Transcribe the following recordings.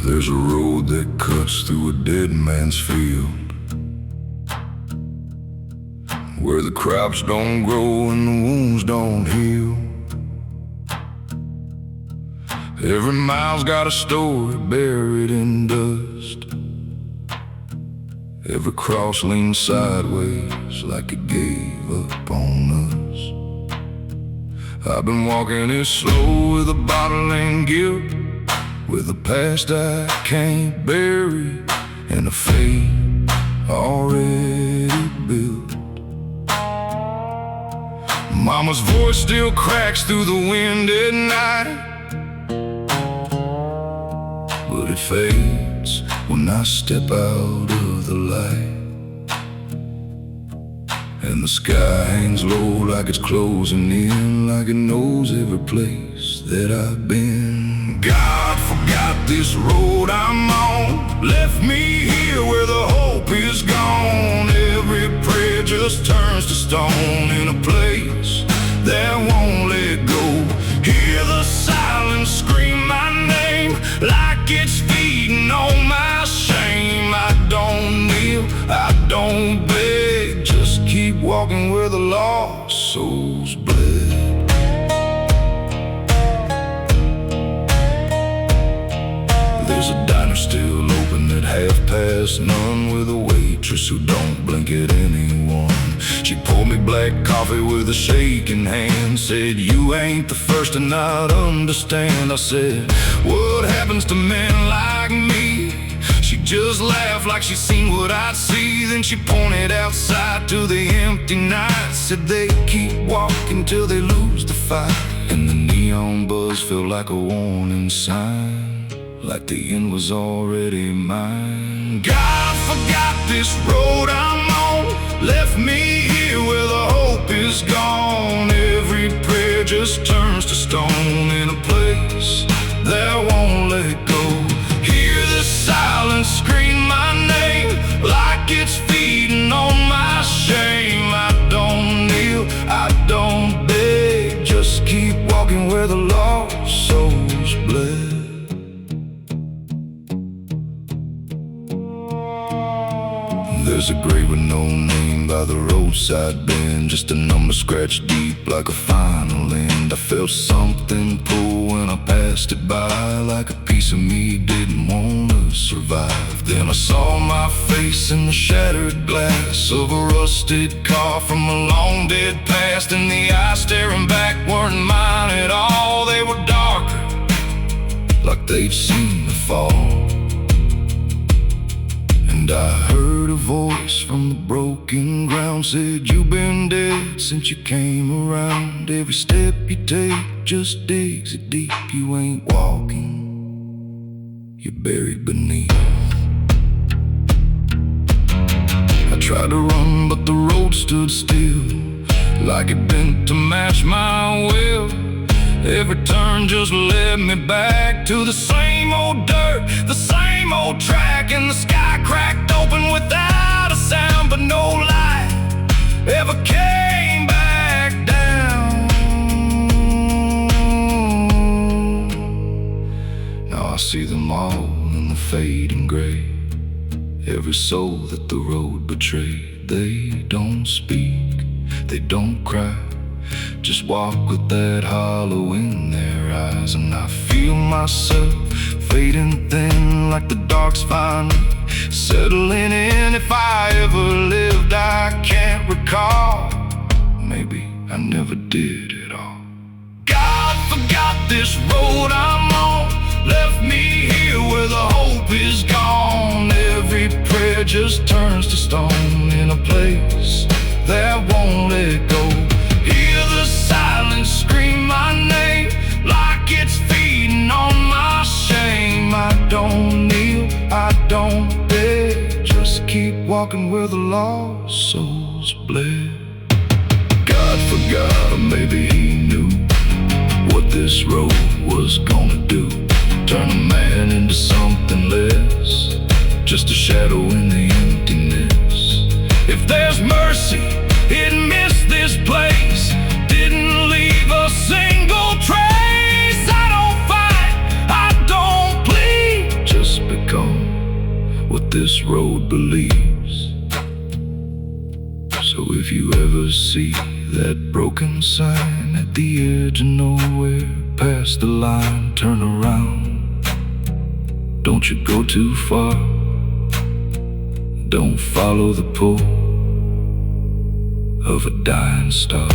There's a road that cuts through a dead man's field, where the crops don't grow and the wounds don't heal. Every mile's got a story buried in dust. Every cross leans sideways like it gave up on us. I've been walking it slow with a bottle and guilt, with a past I can't bury and a fate already built. Mama's voice still cracks through the wind at night, but it fades when I step out of the light. And the sky hangs low like it's closing in, like it knows every place that I've been. God forgot this road I'm on, left me here where the hope is gone. Every prayer just turns to stone in a place that won't let go. Hear the silence scream my name like it's feeding on my shame. I don't kneel, I don't beg, just keep walking where the lost souls bled. There's a diner still open at 1:30, none, with a waitress who don't blink at anyone. She poured me black coffee with a shaking hand, said, "You ain't the first to not understand." I said, "What happens to men like me?" She just laughed like she seen what I'd see. Then she pointed outside to the empty night, said they keep walking till they lose the fight. And the neon buzz felt like a warning sign, like the end was already mine. God forgot this road I'm on, left me here where the hope is gone. Every prayer just turns to stone in a place that won't let go. Hear the silence scream my name like it's feeding on my shame. I don't kneel, I don't beg, just keep walking where the lost souls bled. There's a grave with no name by the roadside bend, just a number scratched deep like a final end. I felt something pull when I passed it by, like a piece of me didn't want to survive. Then I saw my face in the shattered glass of a rusted car from a long dead past, and the eyes staring back weren't mine at all. They were darker, like they'd seen the fall. And I heard a voice from the broken ground, said, "You've been dead since you came around. Every step you take just digs it deep. You ain't walking, you're buried beneath." I tried to run, but the road stood still, like it bent to match my will. Every turn just led me back to the same old dirt, the same old track, and the sky cracked open without a sound, but no light ever came back down. Now I see them all in the fading gray, every soul that the road betrayed. They don't speak, they don't cry, just walk with that hollow in their eyes. And I feel myself fading thin, like the dark's finally settling in. If I ever lived, I can't recall. Maybe I never did at all. God forgot this road I'm on, left me here where the hope is gone. Every prayer just turns to stone in a place that won't let go. Hear the silence scream my name like it's feeding on my shame. I don't kneel, I don't beg, just keep walking where the lost souls bled. God forgot, or maybe he knew what this road was gonna do, turn a man into something less, just a shadow in the emptiness. If there's mercy, it missed this place, didn't leave a single trace. I don't fight, I don't plead, just road believes. So if you ever see that broken sign at the edge of nowhere, past the line, turn around. Don't you go too far. Don't follow the pull of a dying star.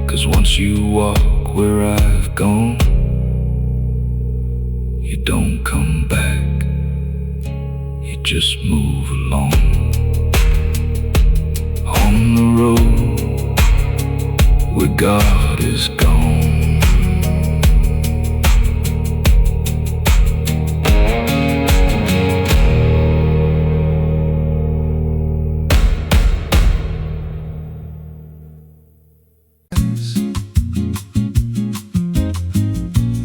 'Cause once you walk where I've gone, you don't come back, you just move along. On the road where God is gone.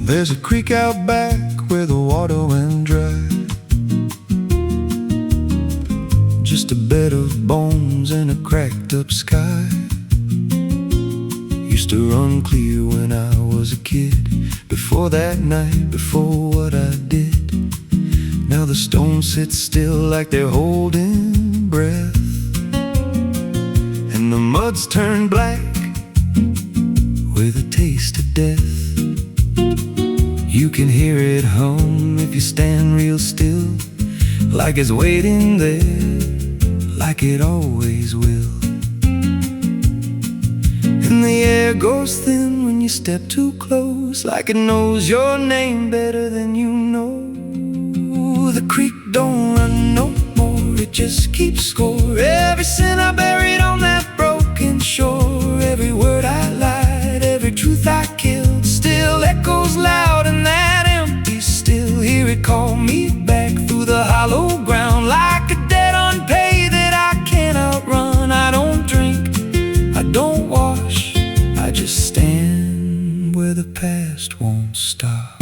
There's a creek out back where the water went dry, just a bed of bones and a cracked up sky. Used to run clear when I was a kid, before that night, before what I did. Now the stones sit still like they're holding breath, and the mud's turned black with a taste of death. You can hear it hum if you stand real still, like it's waiting there, like it always will. And the air goes thin when you step too close, like it knows your name better than you know. The creek don't run no more, it just keeps score. Every sin I buried on that broken shore, every word I lied, every truth I killed, still echoes loud in that empty still. Hear it call me back through the hollow ground, like a debt unpaid that I can't outrun. I don't drink, I don't wash, I just stand where the past won't stop.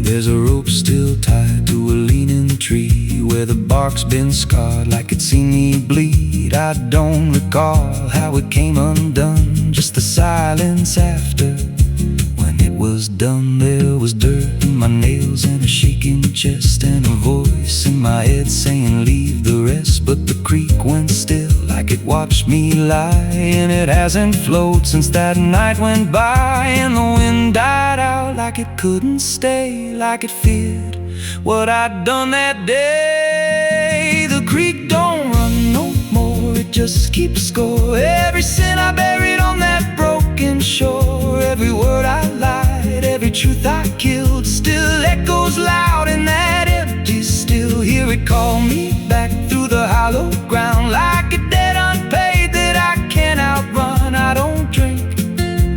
There's a rope still tied to a leaning tree, where the bark's been scarred like it's seen me bleed. I don't recall how it came undone, just the silence after. When it was done, there was dirt in my nails and a shaking chest, and a voice in my head saying leave the rest. But the creek went still like it watched me lie, and it hasn't flowed since that night went by. And the wind died out like it couldn't stay, like it feared what I'd done that day. The creek don't run no more, it just keeps score. Every sin I buried on that broken shore, every word I lied, every truth I killed, still echoes loud in that empty still. Hear it call me back through the hollow ground, like a debt unpaid that I can't outrun. I don't drink,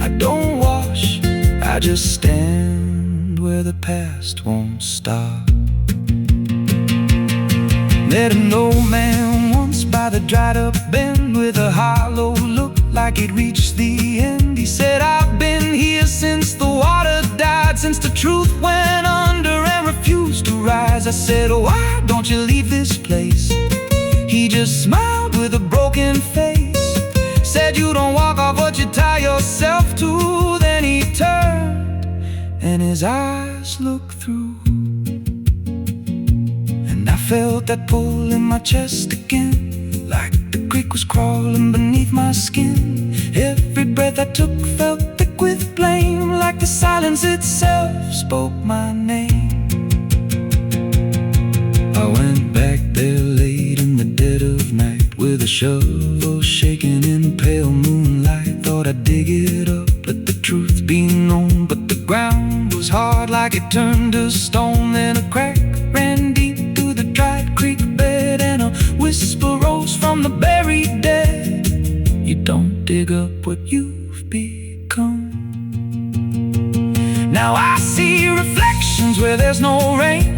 I don't wash, I just stand where the past won't stop. Met an old man once by the dried up bend, with a hollow look like he'd reached the end. He said, I've been here since the water died, since the truth went under and refused to rise. I said, why don't you leave this place? He just smiled with a broken face, said, you don't walk off what you tie yourself to. Then he turned and his eyes looked through, and I felt that pull in my chest again, like the creek was crawling beneath my skin. Every breath I took felt thick with blame, like the silence itself spoke my name. I went back there late in the dead of night, with a shovel shaking in pale moonlight. Thought I'd dig it up, let the truth be known, but the ground was hard like it turned to stone. Then a crack ran deep through the dried creek bed, and a whisper rose from the buried dead. You don't dig up what you've become. Now I see reflections where there's no rain,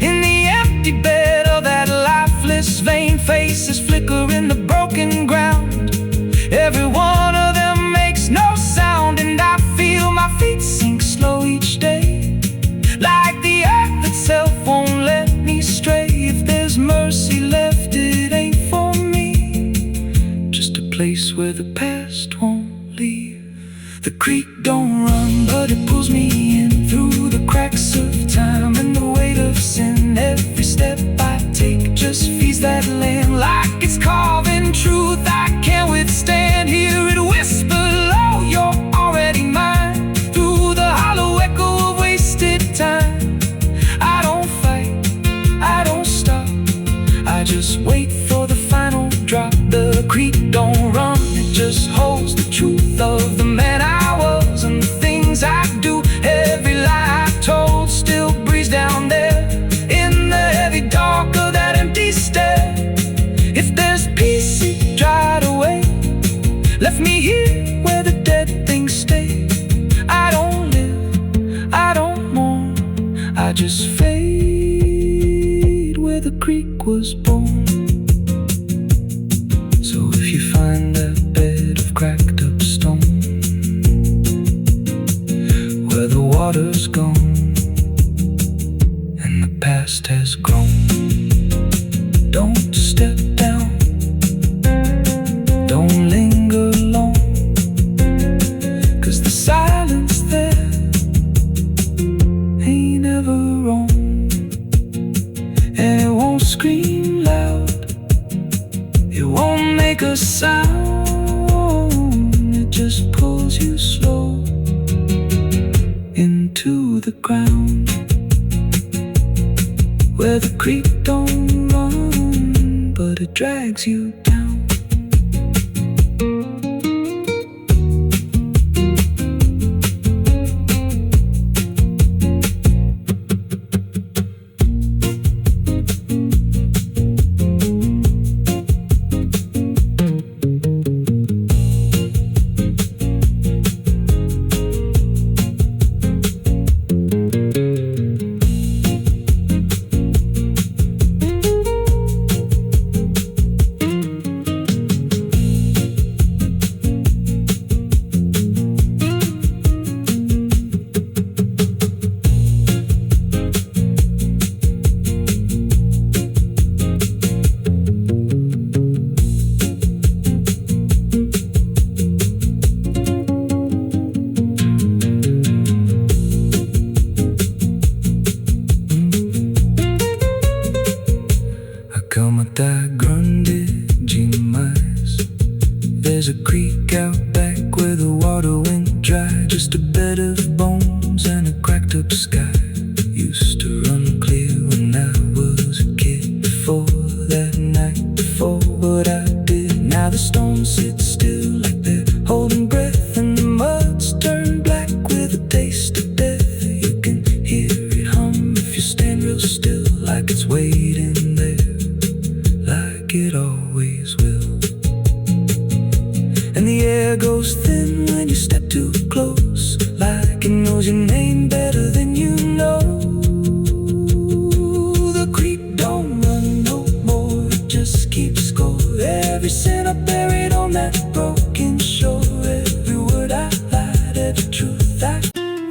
in the empty bed of that lifeless vein. Faces flicker in the broken ground, every one of them makes no sound. And I feel my feet sink slow each day, like the earth itself won't let me stray. If there's mercy left, it ain't for me, just a place where the past won't leave The creek don't run, but it pulls me in through the cracks of time and the weight of sin. Every step I take just feeds that land like it's carving truth I can't withstand. Hear it whisper low, you're already mine, through the hollow echo of wasted time. I don't fight, I don't stop, I just wait for the final drop. The creek don't run, it just holds the truth of the man I was and the things I do. Every lie I told still breathes down there in the heavy dark of that empty stare. If there's peace, it dried away, left me here where the dead things stay. I don't live, I don't mourn, I just fade where the creek was born. So if you find that bed of cracked up stone where the water's gone and the past has grown, don't step down, don't linger long, 'cause the silence there ain't ever wrong. And it won't scream loud, it won't make a sound, it just pulls you slow into the ground. Where the creek don't run, but it drags you down. Como tá grande demais. There's a creek out back where the water went dry, just a bed of bones and a cracked up sky. Used to run clear when I was a kid, before that night before what I did. Now the stones sit still like they're holding breath, and the mud's turned black with a taste of death. You can hear it hum if you stand real still, like it's waiting there, like it always will. And the air goes thin when you step too close, like it knows your name better than you know. The creek don't run no more, it just keeps score. Every sin I buried on that broken shore, every word I lied, every truth I...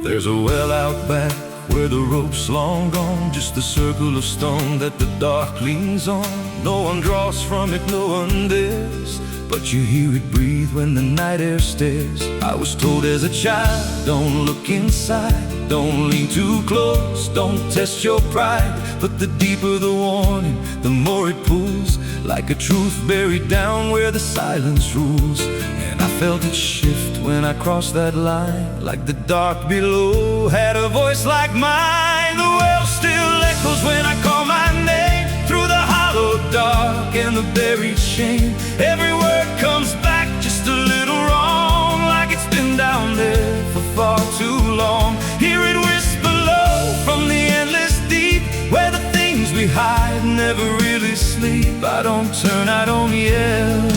There's a well out back where the rope's long gone, just a circle of stone that the dark leans on. No one draws from it, no one dares, but you hear it breathe when the night air stares. I was told as a child, don't look inside, don't lean too close, don't test your pride. But the deeper the warning, the more it pulls, like a truth buried down where the silence rules. And I felt it shift when I crossed that line, like the dark below had a voice like mine. The well still echoes when I call my name, through the hollow dark and the buried shame. Every word comes back just a little wrong, like it's been down there for far too long. Hear it whisper low from the endless deep, where the things we hide never really sleep. I don't turn, I don't yell,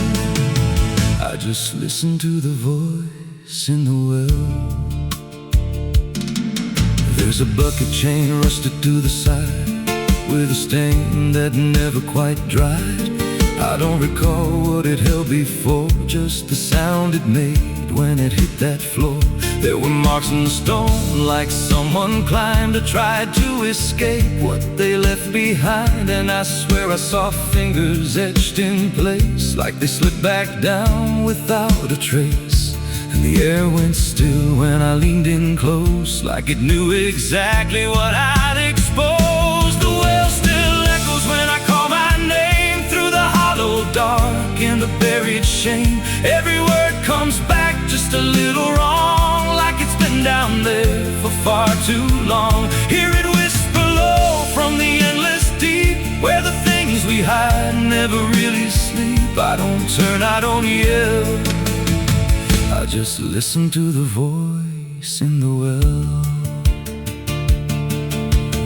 I just listen to the voice in the well. There's a bucket chain rusted to the side, with a stain that never quite dried. I don't recall what it held before, just the sound it made when it hit that floor. There were marks in the stone, like someone climbed or tried to escape what they left behind. And I swear I saw fingers etched in place, like they slipped back down without a trace. And The air went still when I leaned in close, like it knew exactly what I'd exposed. The well still echoes when I call my name through the hollow dark and the buried shame. Every word comes back just a little wrong, like it's been down there for far too long. Hear it whisper low from the endless deep, where the things we hide never really sleep. I don't turn, I don't yell, I just listen to the voice in the well.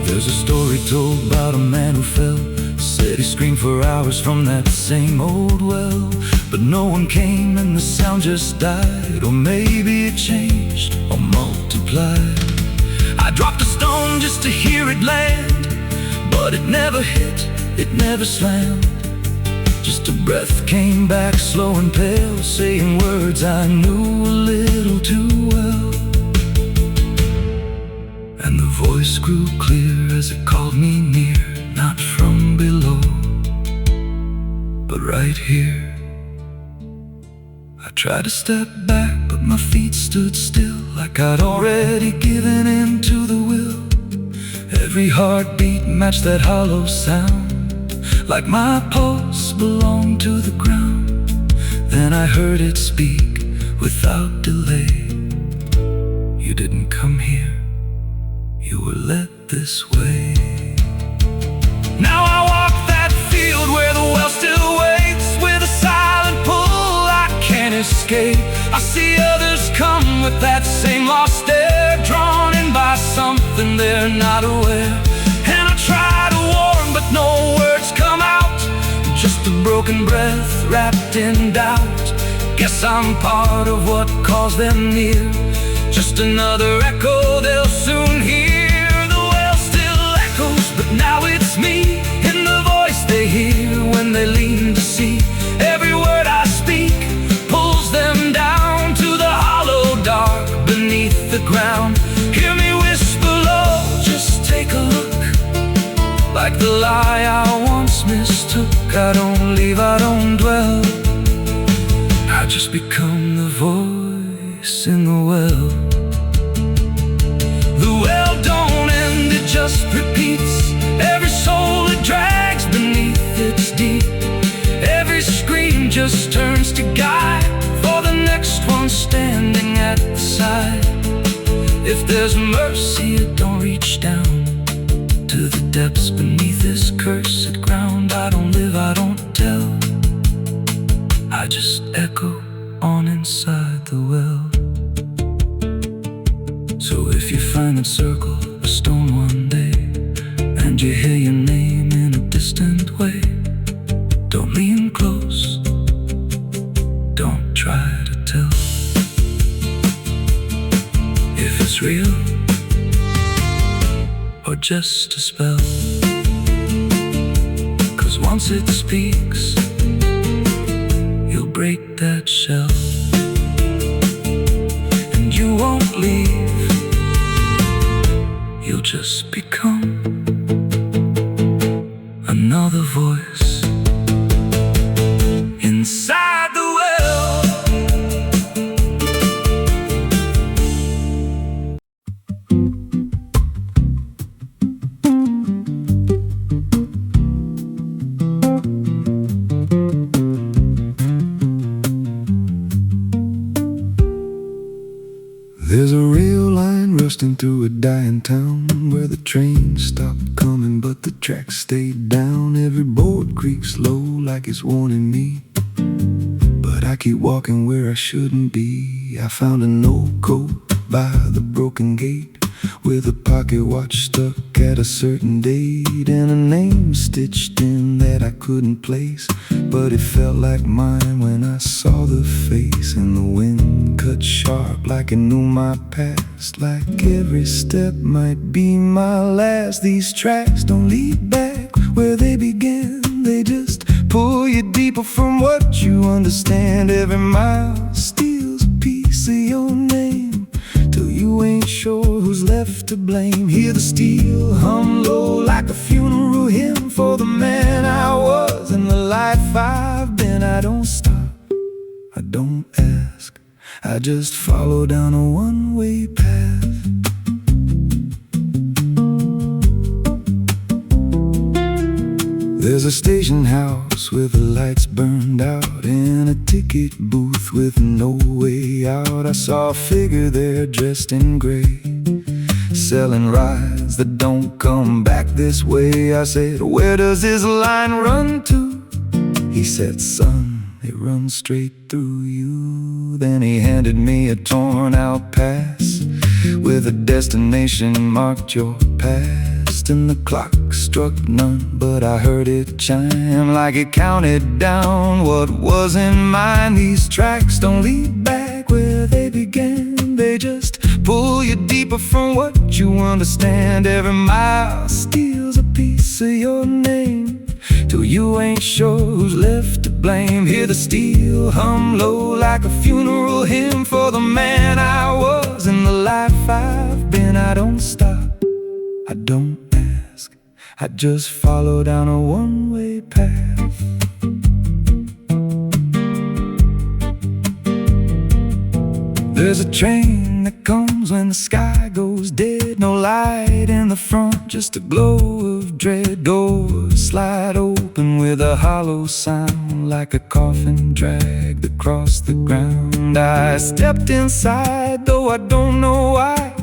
There's a story told about a man who fell. Said he screamed for hours from that same old well, but no one came and the sound just died. Or maybe it changed or multiplied. I dropped a stone just to hear it land, but it never hit, it never slammed. Just a breath came back slow and pale, saying words I knew a little too well. And the voice grew clear as it called me near, not from below, but right here. I tried to step back, but my feet stood still, like I'd already given in to the will. Every heartbeat matched that hollow sound, like my pulse belonged to the ground. Then I heard it speak without delay. You didn't come here, you were led this way. Now I walk that field where the well still waits, with a silent pull I can't escape. I see others come with that same lost stare, drawn in by something they're not aware. And I try to warn, but no words come out, just a broken breath wrapped in doubt. Guess I'm part of what calls them near, just another echo they'll soon hear. The well still echoes, but now it's me, in the voice they hear when they lean to see. Every word I speak pulls them down to the hollow dark beneath the ground. Hear me whisper low, just take a look, like the lie I once mistook. I don't leave, I don't dwell, I just become the voice in the well. The well don't end, it just repeats. Every soul it drags beneath its deep. Every scream just turns to guide for the next one standing at the side. If there's mercy, it don't reach down to the depths beneath this cursed ground. I don't live, I don't tell, I just echo on inside the well. So if you find that circle, a stone one day, and you hear your name in a distant way, don't lean close, don't try to tell if it's real or just a spell. 'Cause once it speaks, you'll break that shell, and you won't leave, you'll just become another voice inside the well. There's a rail line rusting through a dying town, where the trains stopped coming but the tracks stayed down. Every board creaks low like it's warning me, but I keep walking where I shouldn't be. I found an old coat by the broken gate, with a pocket watch stuck at a certain date, and a name stitched in that I couldn't place, but it felt like mine when I saw the face. And the wind cut sharp like it knew my past, like every step might be my last. These tracks don't lead back where they began, they just pull you deeper from what you understand. Every mile steals a piece of your name, till you ain't sure who's left to blame. Hear the steel hum low like a funeral hymn for the man I was and the life I've been. I don't stop, I don't ask, I just follow down a one-way path. There's a station house with the lights burned out, and a ticket booth with no way out. I saw a figure there dressed in gray, selling rides that don't come back this way. I said, "Where does this line run to?" He said, "Son, it runs straight through you." Then he handed me a torn out pass with a destination marked "Your past." And the clock struck none, but I heard it chime like it counted down what wasn't mine. These tracks don't lead back where they began, they just pull you deeper from what you understand. Every mile steals a piece of your name, till you ain't sure who's left to blame. Hear the steel hum low like a funeral hymn for the man I was and the life I've been. I don't stop, I don't ask, I just follow down a one-way path. There's a train that comes when the sky goes dead. No light in the front, just a glow of dread. Doors slide open with a hollow sound, like a coffin dragged across the ground. I stepped inside, though I don't know why.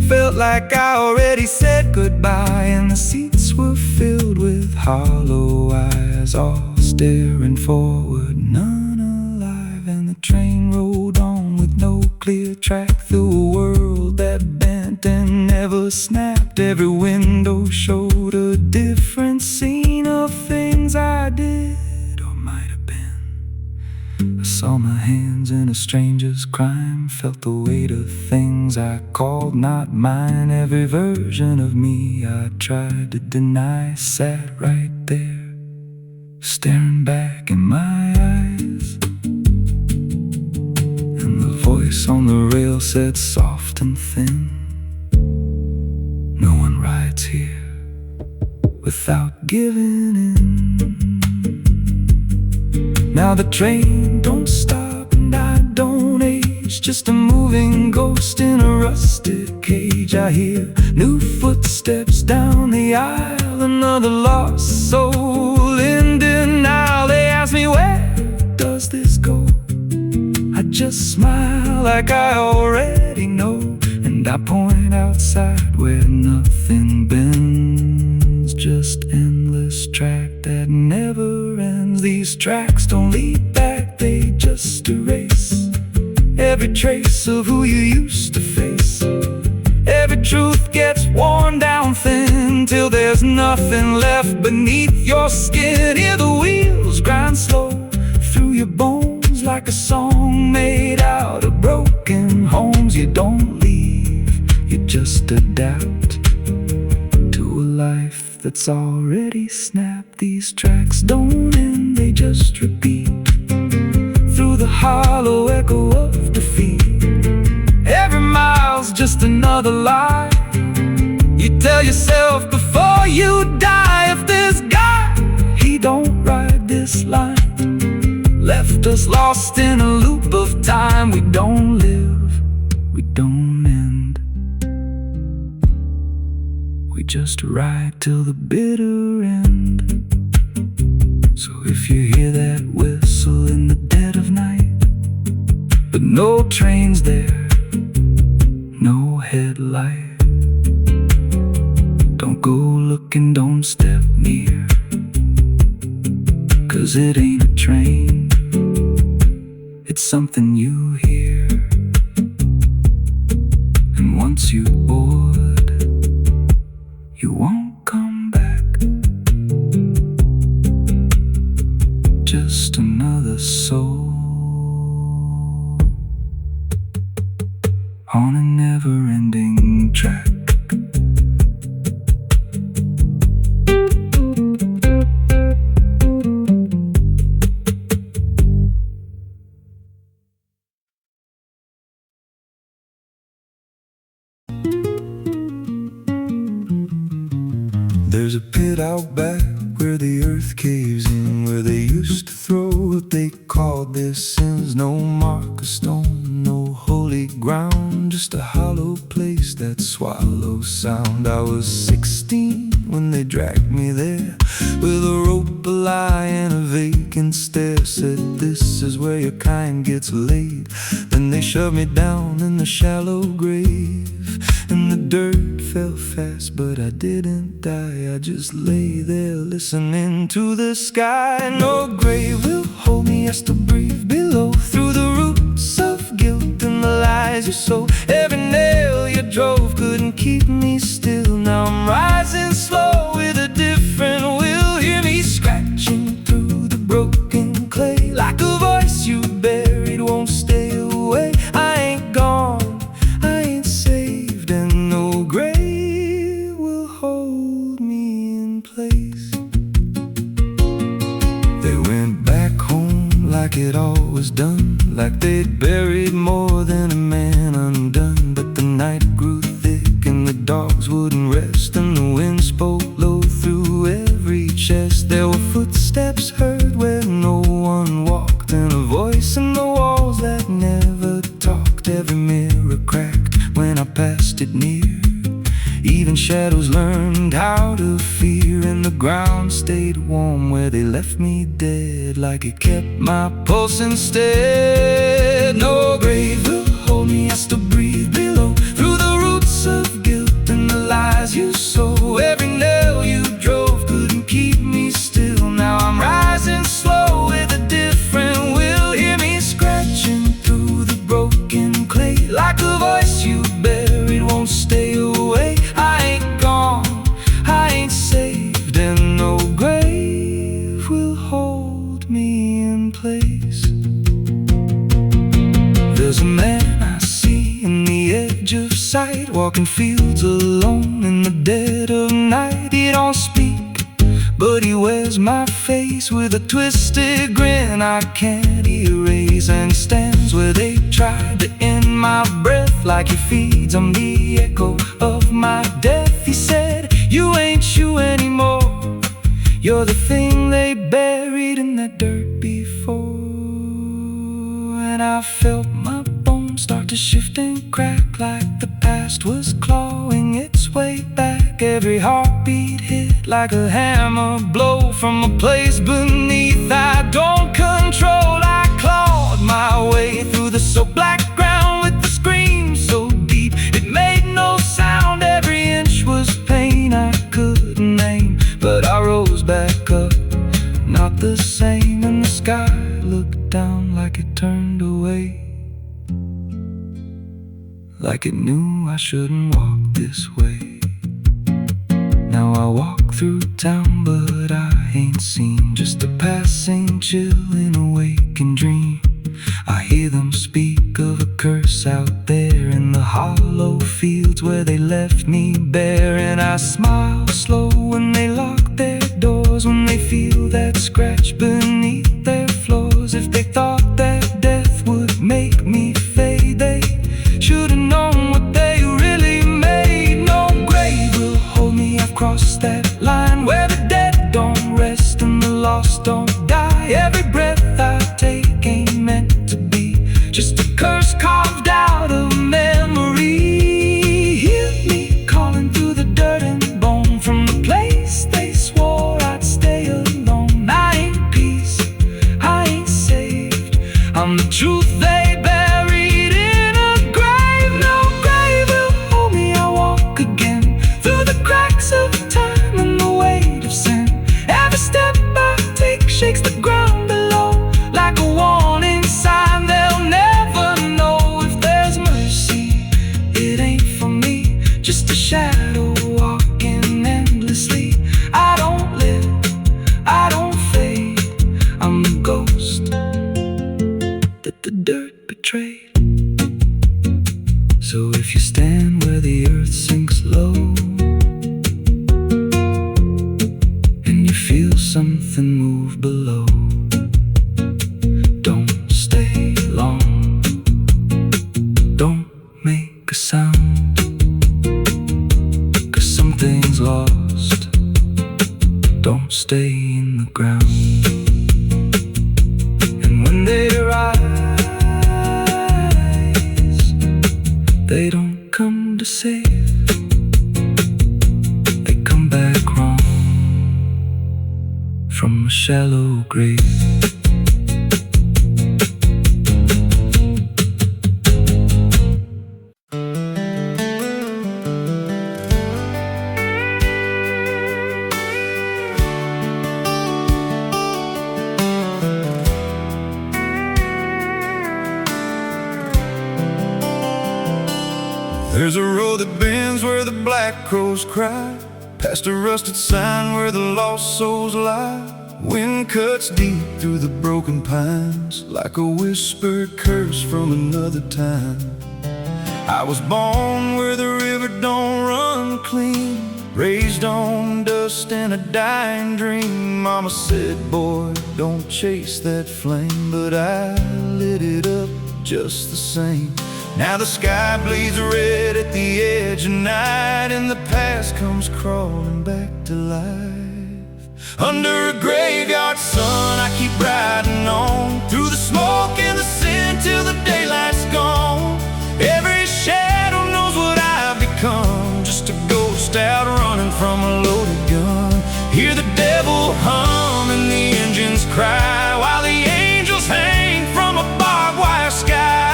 Felt like I already said goodbye, and the seats were filled with hollow eyes, all staring forward, none alive. And the train rolled on with no clear track through a world that bent and never snapped. Every window showed a different scene of things I did or might have been. I saw my hands in a stranger's crime, felt the weight of things I called not mine. Every version of me I tried to deny sat right there, staring back in my eyes. And the voice on the rail said soft and thin, "No one rides here without giving in." Now the train don't stop and I don't age, just a moving ghost in a rusted cage. I hear new footsteps down the aisle, another lost soul in denial. They ask me, "Where does this go?" I just smile like I already know, and I point outside where nothing bends, just endless track that never ends. These tracks don't lead back, they just erase every trace of who you used to face. Every truth gets worn down thin, till there's nothing left beneath your skin. Hear the wheels grind slow through your bones, like a song made out of broken homes. You don't leave, you just adapt to a life that's already snapped. These tracks don't end, they just repeat through the hollow echo of defeat. Every mile's just another lie you tell yourself before you die. If this guy, he don't ride this line, left us lost in a loop of time. We don't live, we don't end, we just ride till the bitter end. So if you hear that whistle in the dead of night, but no trains there, no headlight, don't go looking, don't step near, 'cause it ain't a train, it's something you hear. And once you board, you won't come back, just another soul on a never-ending track. There's a pit out back where the earth caves in, where they used to throw what they called their sins. No mark of stone, ground, just a hollow place that swallows sound. I was 16 when they dragged me there, with a rope, a lie, and a vacant stare. Said, this is where your kind gets laid. Then they shoved me down in the shallow grave, and the dirt fell fast, but I didn't die. I just lay there listening to the sky. No grave will hold me, I still breathe below, through the roots of guilt and the lies you sow. Every nail you drove couldn't keep me still. Now I'm rising slow with a different will. Hear me scratching through the broken clay, like a voice you buried won't stay away. I ain't gone, I ain't saved, and no grave will hold me in place. They went back home like it all was done, like they'd buried more than a man undone. But the night grew thick and the dogs wouldn't rest, and the wind spoke low through every chest. There were footsteps heard where no one walked, and a voice in the walls that never talked. Every mirror cracked when I passed it near. Even shadows learned how to fear, and the ground stayed warm where they left me dead, like it kept my pulse instead. No grave will hold me, I still breathe below, through the roots of guilt and the lies you sow. Every nail you drove couldn't keep me still. Now I'm rising slow with a different will. Hear me scratching through the broken clay, like a voice you buried won't stay away. I ain't gone, I ain't saved, and no grave will hold me in place. There's a man I see in the edge of sight, walking fields alone in the dead of night. He don't speak, but he wears my face with a twisted grin I can't erase. And he stands where they tried to end my breath, like he feeds on the echo of my death. He said, you ain't you anymore, you're the thing they buried in the dirt before. And I felt my bones start to shift and crack, like the past was clawing its way back. Every heartbeat hit like a hammer blow from a place beneath I don't control. I clawed my way through the soap black ground with the scream so deep it made no sound. Every inch was pain I couldn't name, but I rose back up, not the same. And the sky looked down like it turned away, like it knew I shouldn't walk this way. Now I walk through town, but I ain't seen, just a passing chill in a waking dream. I hear them speak of a curse out there in the hollow fields where they left me bare. And I smile slow when they lock their doors, when they feel that scratch beneath their floors. If they thought that death would make me fade, they should've known what they really made. No grave will hold me, I've crossed that line where the dead don't rest and the lost don't die. Every breath I take ain't meant to be, just a curse carved out of memory. Hear me calling through the dirt and bone, from the place they swore I'd stay alone. I ain't peace, I ain't saved, I'm the truth they buried in a grave. No grave will hold me, I walk again through the cracks of time and the weight of sin. Every step I take shakes the ground below, like a warning sign. They'll never know if there's mercy. It ain't for me, just a shadow walking endlessly. I don't live, I don't fade, I'm the ghost that the dirt betrayed. So if you stand where the earth sinks low and you feel something move below, don't stay long, don't make a sound, 'cause something's lost. Don't stay in the ground. And when they rise, They don't come to save, they come back wrong from a shallow grave. There's a road that bends where the black crows cry, past a rusted sign where the lost souls lie. Wind cuts deep through the broken pines, like a whispered curse from another time. I was born where the river don't run clean, raised on dust and a dying dream. Mama said, boy, don't chase that flame, but I lit it up just the same. Now the sky bleeds red at the edge of night, and the past comes crawling back to life. Under a graveyard sun, I keep riding on, through the smoke and the sin till the daylight's gone. Every shadow knows what I've become, just a ghost out running from a loaded gun. Hear the devil hum and the engines cry, while the angels hang from a barbed wire sky.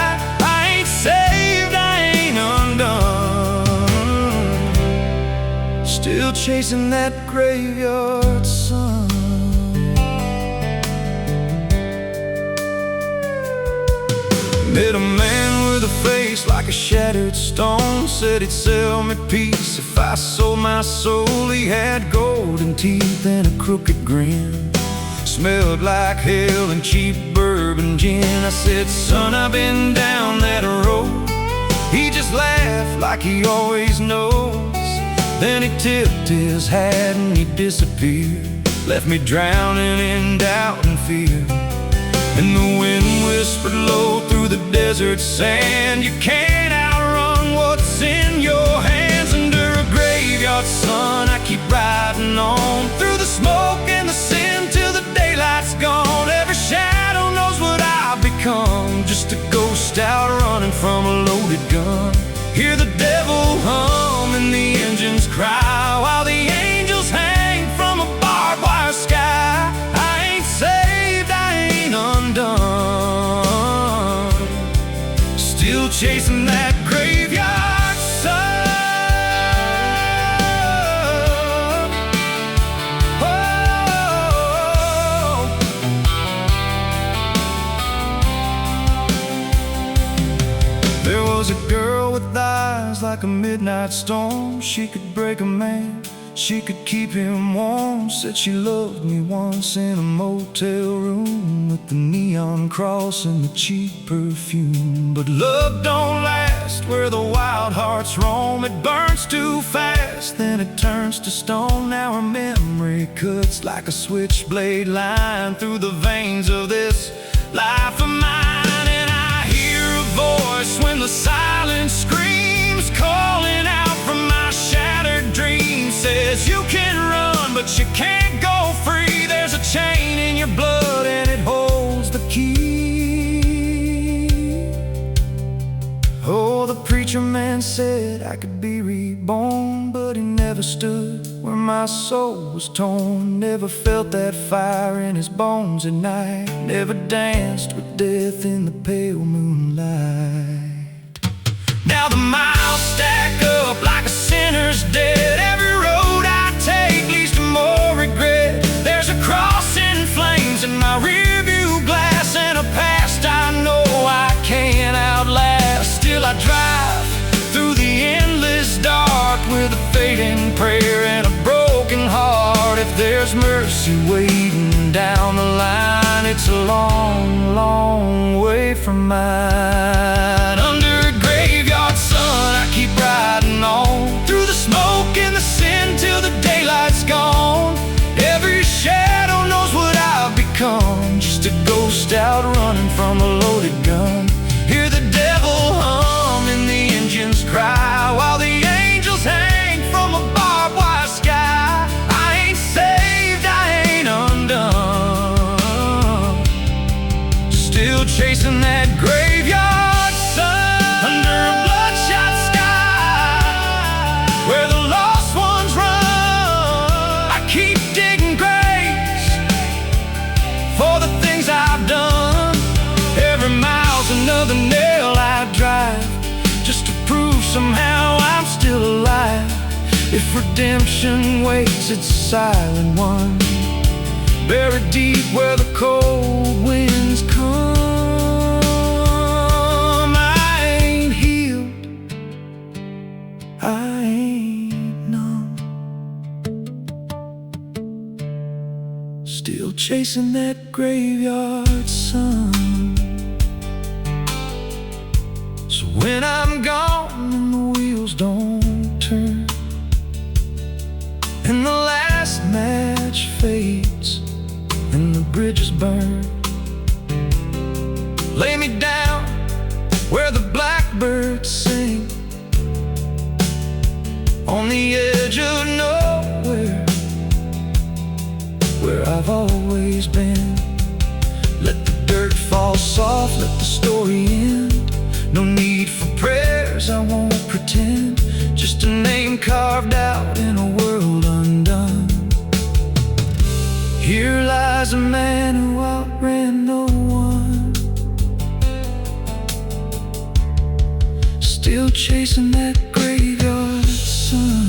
Saved, I ain't undone, still chasing that graveyard sun. Met a man with a face like a shattered stone, said he'd sell me peace if I sold my soul. He had golden teeth and a crooked grin, smelled like hell and cheap bourbon gin. I said, son, I've been down that road. He just laughed like he always knows. Then he tipped his hat and he disappeared, left me drowning in doubt and fear. And the wind whispered low through the desert sand, you can't outrun what's in your hands. Under a graveyard sun, I keep riding on, through the smoke and the sin till the daylight's gone. Every shadow knows what I've become, just a ghost out running from a loaded gun. Hear the devil hum and the engines cry, while the angels hang from a barbed wire sky. I ain't saved, I ain't undone, still chasing that graveyard sun. There was a girl with eyes like a midnight storm. She could break a man, she could keep him warm. Said she loved me once in a motel room, with the neon cross and the cheap perfume. But love don't last where the wild hearts roam. It burns too fast, then it turns to stone. Now her memory cuts like a switchblade line through the veins of this life of mine. And I hear a voice when the silence screams, calling out from my shattered dreams. Says you can run, but you can't go free. There's a chain in your blood and it holds the key. Oh, the preacher man said I could be reborn, but he never stood where my soul was torn. Never felt that fire in his bones at night, never danced with death in the pale moonlight. Now the miles stack up like a sinner's debt. Every road I take leads to more regret. There's a cross in flames in my rearview glass, and a past I know I can't outlast. Still I drive through the endless dark with a fading prayer and a broken heart. If there's mercy waiting down the line, it's a long, long way from mine. Under a graveyard sun, I keep riding on, through the smoke and the sin till the daylight's gone. Every shadow knows what I've become, just a ghost out running from a loaded gun. Hear the devil hum and the engines cry, while the angels hang from a barbed wire sky. I ain't saved, I ain't undone, still chasing that graveyard sun. somehow I'm still alive. If redemption waits its silent one, buried deep where the cold winds come. I ain't healed, I ain't numb, still chasing that graveyard sun. So when I'm gone and the wheels don't turn, and the last match fades and the bridges burn, lay me down where the blackbirds sing, on the edge of nowhere, where I've always been. Let the dirt fall soft, let the story end. No need for prayers, I won't pretend. Just a name carved out in a world undone. Here lies a man who outran no one, still chasing that graveyard sun.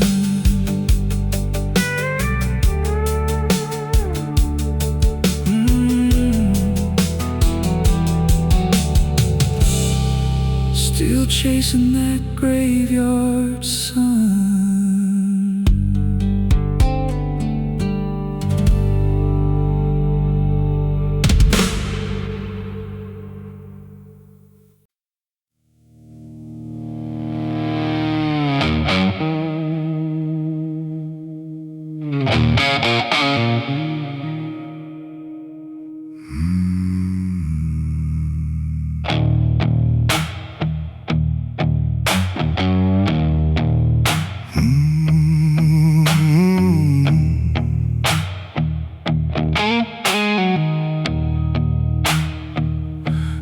Still chasing that graveyard sun.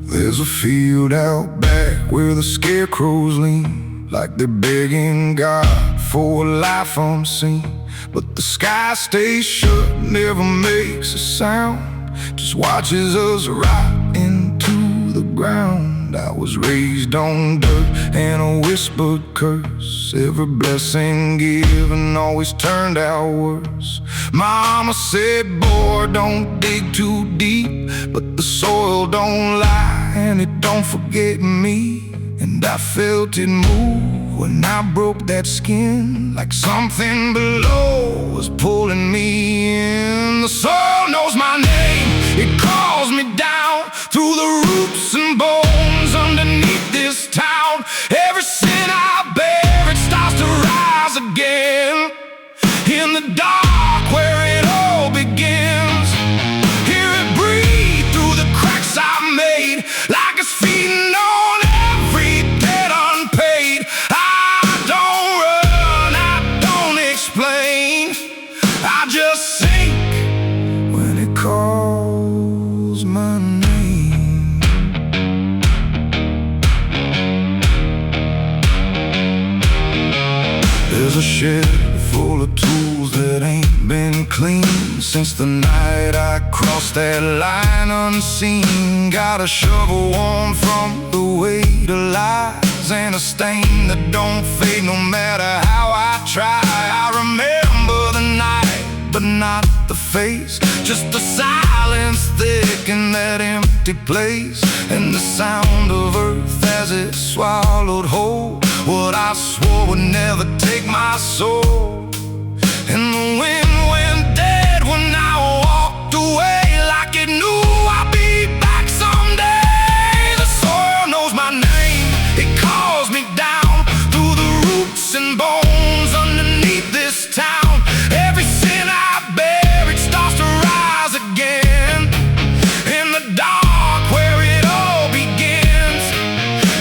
There's a field out back where the scarecrows lean, like they're begging God for a life unseen. But the sky stays shut, never makes a sound, just watches us rot into the ground. I was raised on dirt and a whispered curse. Every blessing given always turned out worse. Mama said, boy, don't dig too deep, but the soil don't lie and it don't forget me. And I felt it move when I broke that skin, like something below was pulling me in. The soil knows my name, it calls me down through the roots and bones underneath this town. Every sin I bear, it starts to rise again. In the dark where it all begins, hear it breathe through the cracks I made, like it's feeding on every debt unpaid. I don't run, I don't explain, I just sink when it calls my name. There's a shed full of tools that ain't been cleaned since the night I crossed that line unseen. Got a shovel worn from the weight of lies, and a stain that don't fade no matter how I try. I remember the night, but not the face, just the silence thick in that empty place, and the sound of earth as it swallowed whole what I swore would never take my soul. And the wind went dead when I walked away, like it knew I'd be back someday. The soil knows my name, it calls me down through the roots and bones underneath this town. Every sin I bear, it starts to rise again. In the dark where it all begins,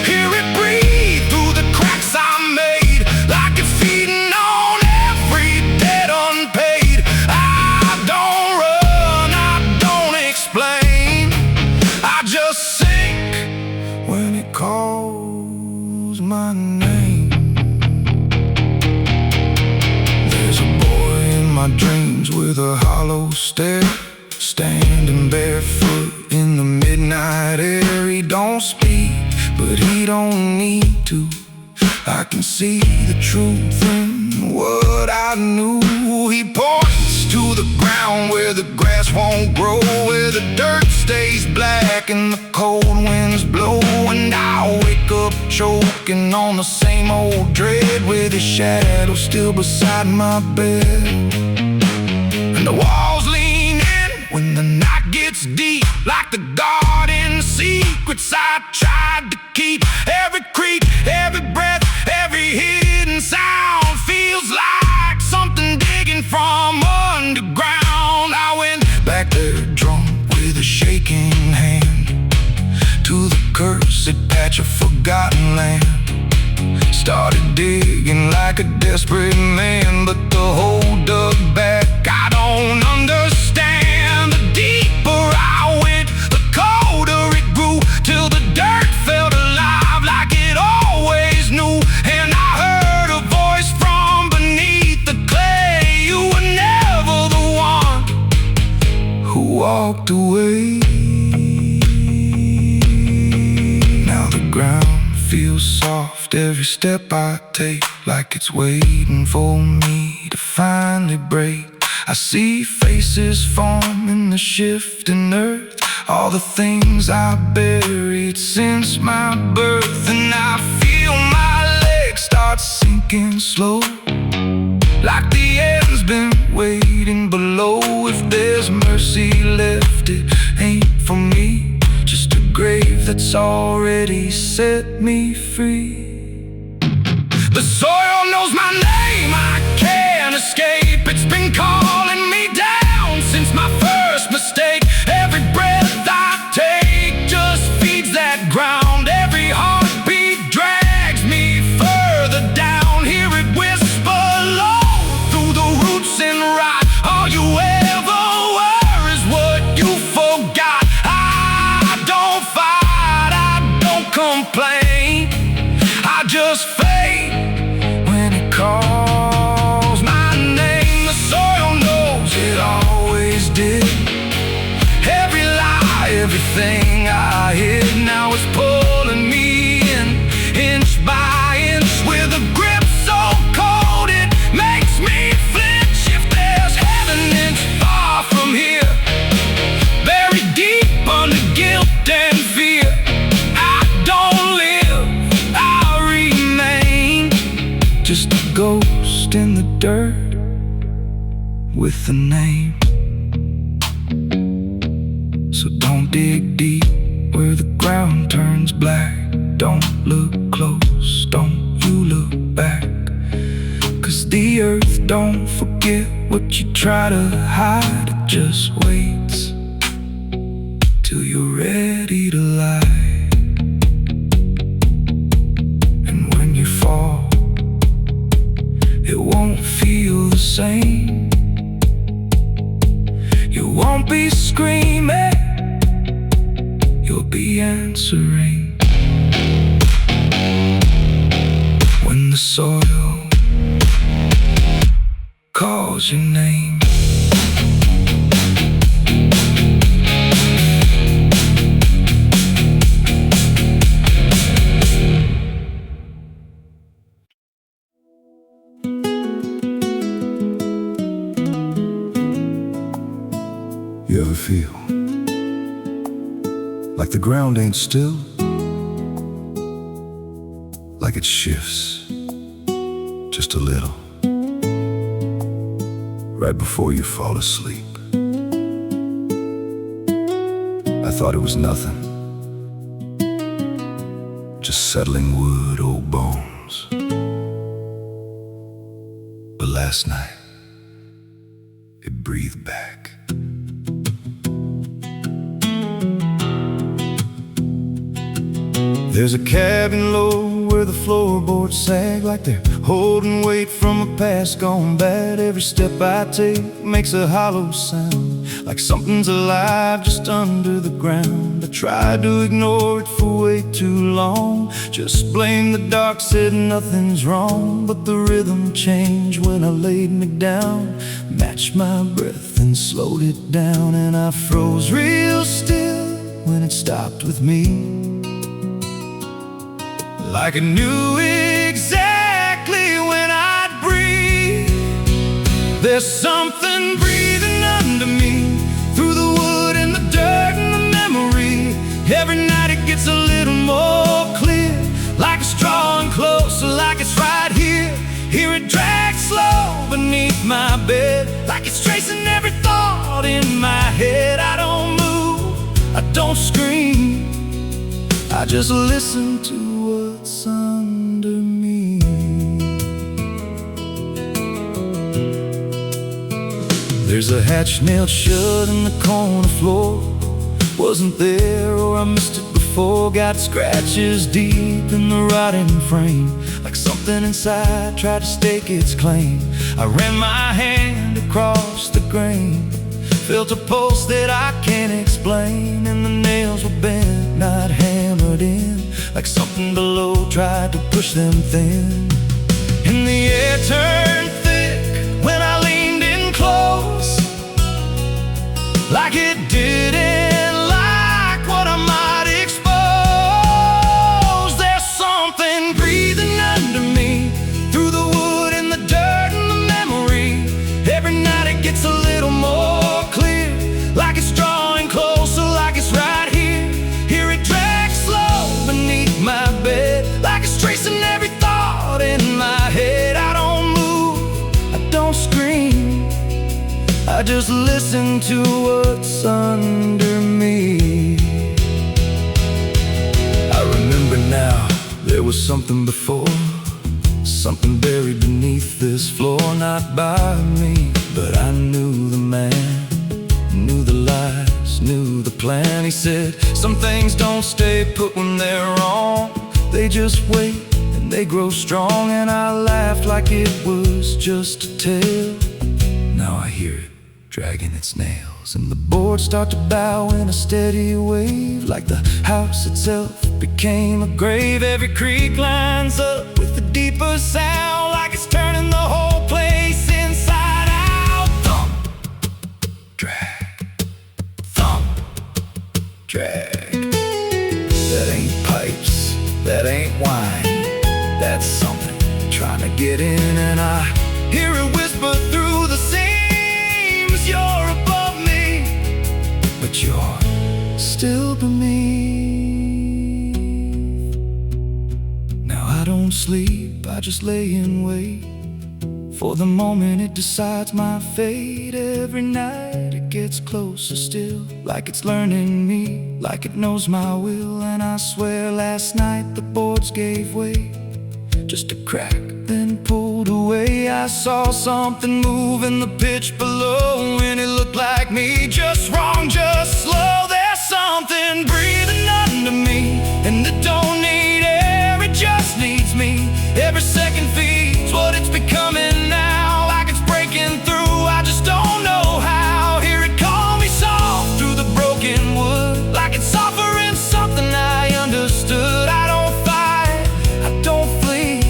hear it breathe through the cracks I made, like it's feeding on every debt unpaid. I don't run, I don't explain, I just sink when it calls my name. There's a boy in my dreams with a hollow stare, standing barefoot in the midnight air. He don't speak, but he don't need to. I can see the truth in what I knew. He points to the ground where the grass won't grow, where the dirt stays black and the cold winds blow. And I wake up choking on the same old dread, with his shadow still beside my bed. And the walls lean in when the night gets deep, like the garden secrets I tried to keep. Every creak, every breath, every hidden sound feels like something digging from underground. I went back there drunk with a shaking hand to the cursed patch of forgotten land. Started digging like a desperate man, but the hole dug back. I don't understand. The deeper I went, the colder it grew, till the dirt felt alive like it always knew. And I heard a voice from beneath the clay. You were never the one who walked away. Now the ground feels soft every step I take, like it's waiting for me to finally break. I see faces form in the shifting earth, all the things I buried since my birth. And I feel my legs start sinking slow, like the end's been waiting below. If there's mercy left, it ain't for me, just a grave that's already set me free. The soil knows my name, I can't escape. It's been calling me down since my first mistake. Every breath I take just feeds that ground. Every heartbeat drags me further down. Hear it whisper low through the roots and rot. All you ever were is what you forgot. I don't fight, I don't complain, I just fade when it calls my name. The soil knows it always did. Every lie, everything I hid, now it's pulling me in, inch by inch, with a grip so cold it makes me flinch. If there's heaven, it's far from here, buried deep under guilt and fear. I don't live, I remain, just a ghost in the dirt with a name. So don't dig deep where the ground turns black. Don't look close, don't you look back, 'cause the earth don't forget what you try to hide. It just waits till you're ready to lie. And when you fall, it won't feel the same. You won't be screaming, you'll be answering. When the soil calls your name. You ever feel like the ground ain't still? Like it shifts just a little right before you fall asleep. I thought it was nothing, just settling wood, old bones. But last night, it breathed back. There's a cabin low where the floorboards sag, like they're holding weight from a past gone bad. Every step I take makes a hollow sound, like something's alive just under the ground. I tried to ignore it for way too long, just blame the dark, said nothing's wrong. But the rhythm changed when I laid me down, matched my breath and slowed it down. And I froze real still when it stopped with me, like I knew it exactly when I'd breathe. There's something breathing under me, through the wood and the dirt and the memory. Every night it gets a little more clear, like it's drawing closer, like it's right here. Hear it drag slow beneath my bed, like it's tracing every thought in my head. I don't move, I don't scream, I just listen to what's under me. There's a hatch nailed shut in the corner floor. Wasn't there, or I missed it before. Got scratches deep in the rotting frame, like something inside tried to stake its claim. I ran my hand across the grain, felt a pulse that I can't explain. And the nails were bent, not hammered in, like something below tried to push them thin. And the air turned thick when I leaned in close, like it didn't like what I might expose. There's something breathing under me, through the wood and the dirt and the memory. Every night it gets a little more clear, like it's drawing closer, like it's right here. Hear it drag slow beneath my bed, like it's tracing every thought in my head. I don't move, I don't scream, I just listen to what's under me. I remember now, there was something before, something buried beneath this floor. Not by me, but I knew the man, knew the lies, knew the plan. He said, some things don't stay put when they're wrong, they just wait and they grow strong. And I laughed like it was just a tale. Now I hear it dragging its nails, and the boards start to bow in a steady wave, like the house itself became a grave. Every creak lines up with a deeper sound, like it's turning the whole place inside out. Thump, drag, thump, drag. That ain't pipes, that ain't wine, that's something trying to get in. And I hear it whisper through the seams, you're above me, but you're still beneath. Now I don't sleep, I just lay in wait for the moment it decides my fate. Every night it gets closer still, like it's learning me, like it knows my will. And I swear last night the boards gave way, just a crack, then pulled away. I saw something move in the pitch below, and it looked like me, just wrong, just slow. There's something breathing under me, and it don't need air, it just needs me. Every second feeds what it's becoming now, like it's breaking through, I just don't know how. Hear it call me soft through the broken wood, like it's offering something I understood. I don't fight, I don't flee,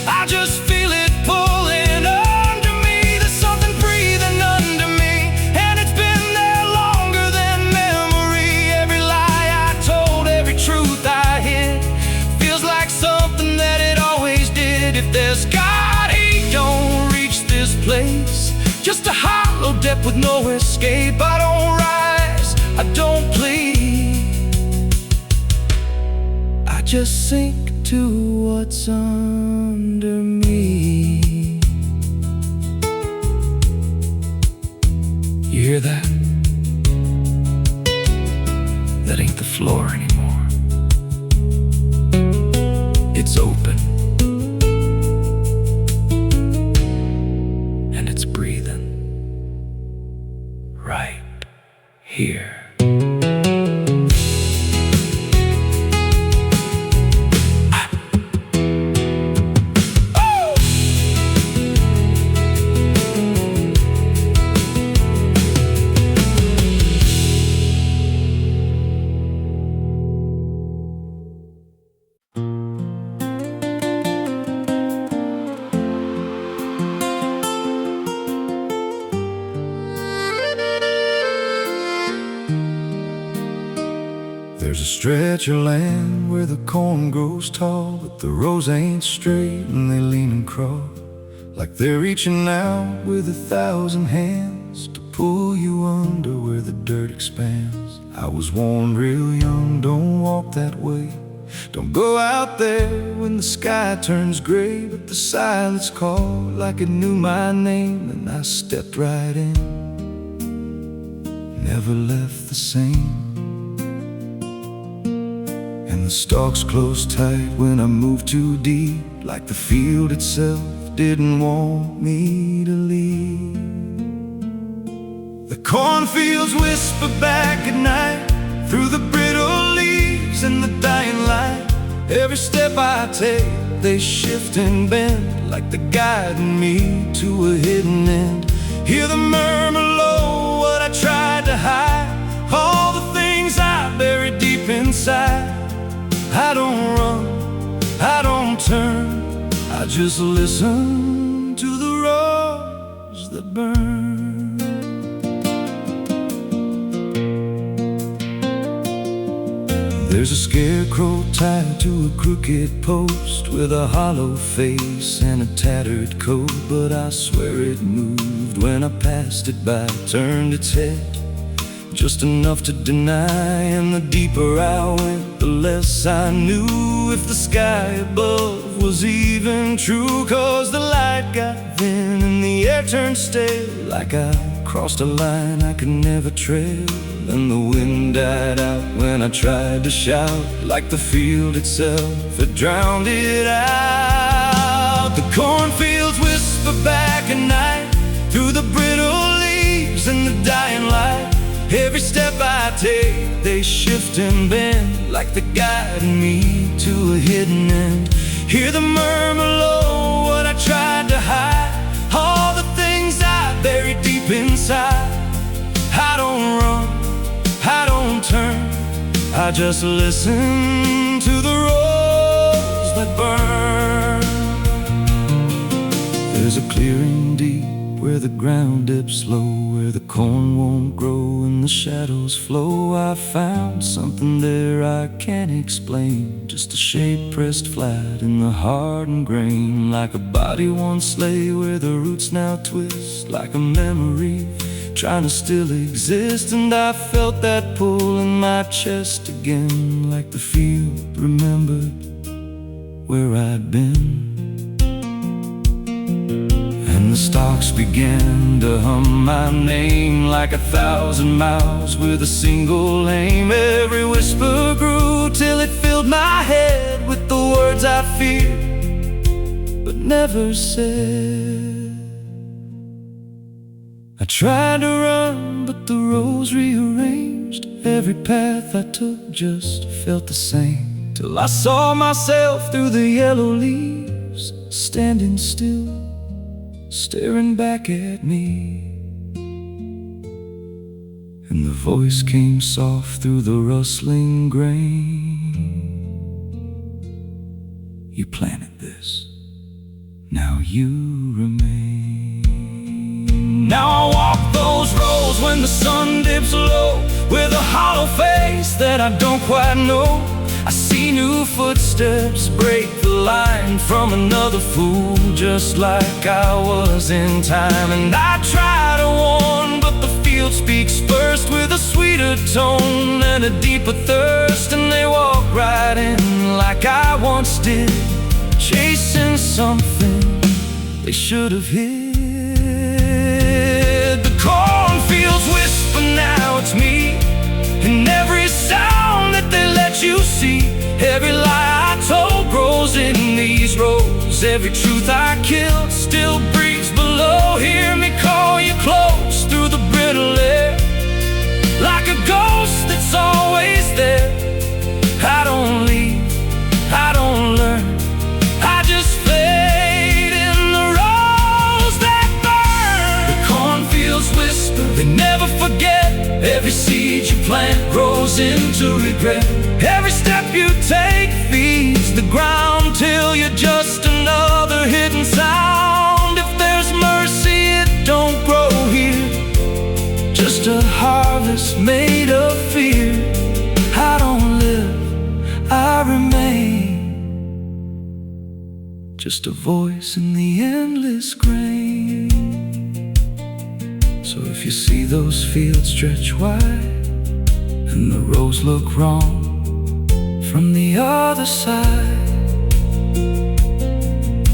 I just feel it pulling under me. There's something breathing under me, and it's been there longer than memory. Every lie I told, every truth I hid, feels like something that it always did. If there's God, he don't reach this place, just a hollow depth with no escape. I don't rise, I don't plead, I just sink to what's under me. You hear that? That ain't the floor anymore, it's open, and it's breathing right here. stretch of land where the corn grows tall, but the rows ain't straight and they lean and crawl, like they're reaching out with 1,000 hands to pull you under where the dirt expands. I was warned real young, don't walk that way, don't go out there when the sky turns gray. But the silence called like it knew my name, and I stepped right in, never left the same. And the stalks closed tight when I moved too deep, like the field itself didn't want me to leave. The cornfields whisper back at night through the brittle leaves and the dying light. Every step I take, they shift and bend, like they're guiding me to a hidden end. Hear the murmur low, what I tried to hide, all the things I buried deep inside. I don't run, I don't turn, I just listen to the roars that burn. There's a scarecrow tied to a crooked post with a hollow face and a tattered coat, but I swear it moved when I passed it by. Turned its head just enough to deny, and the deeper I went, the less I knew if the sky above was even true. 'Cause the light got thin and the air turned stale, like I crossed a line I could never trail. And the wind died out when I tried to shout, like the field itself had drowned it out. The cornfields whisper back at night through the brittle leaves and the dying light. Every step I take, they shift and bend, like they're guiding me to a hidden end. Hear the murmur low, what I tried to hide, all the things I buried deep inside. I don't run, I don't turn, I just listen to the roars that burn. There's a clearing deep where the ground dips low, where the corn won't grow and the shadows flow. I found something there I can't explain, just a shape pressed flat in the hardened grain, like a body once lay where the roots now twist, like a memory trying to still exist. And I felt that pull in my chest again, like the field remembered where I'd been. And the stalks began to hum my name, like 1,000 mouths with a single aim. Every whisper grew till it filled my head with the words I feared but never said. I tried to run, but the roads rearranged. Every path I took just felt the same, till I saw myself through the yellow leaves, standing still, staring back at me. And the voice came soft through the rustling grain. You planted this, now you remain. Now I walk those roads when the sun dips low, with a hollow face that I don't quite know. I see new footsteps break the line from another fool, just like I was in time. And I try to warn, but the field speaks first, with a sweeter tone and a deeper thirst. And they walk right in like I once did, chasing something they should have hid. The cornfields whisper, now it's me, and every sound that they let you see. Every lie I told grows in these rows, every truth I killed still breathes below. Hear me call you close through the brittle air, like a ghost that's always there. I don't leave, I don't learn, I just fade in the rows that burn. The cornfields whisper, they never forget. Every seed you plant grows into regret. Every step you take feeds the ground till you're just another hidden sound. If there's mercy, it don't grow here, just a harvest made of fear. I don't live, just a voice in the endless grain. So if you see those fields stretch wide and the roads look wrong from the other side,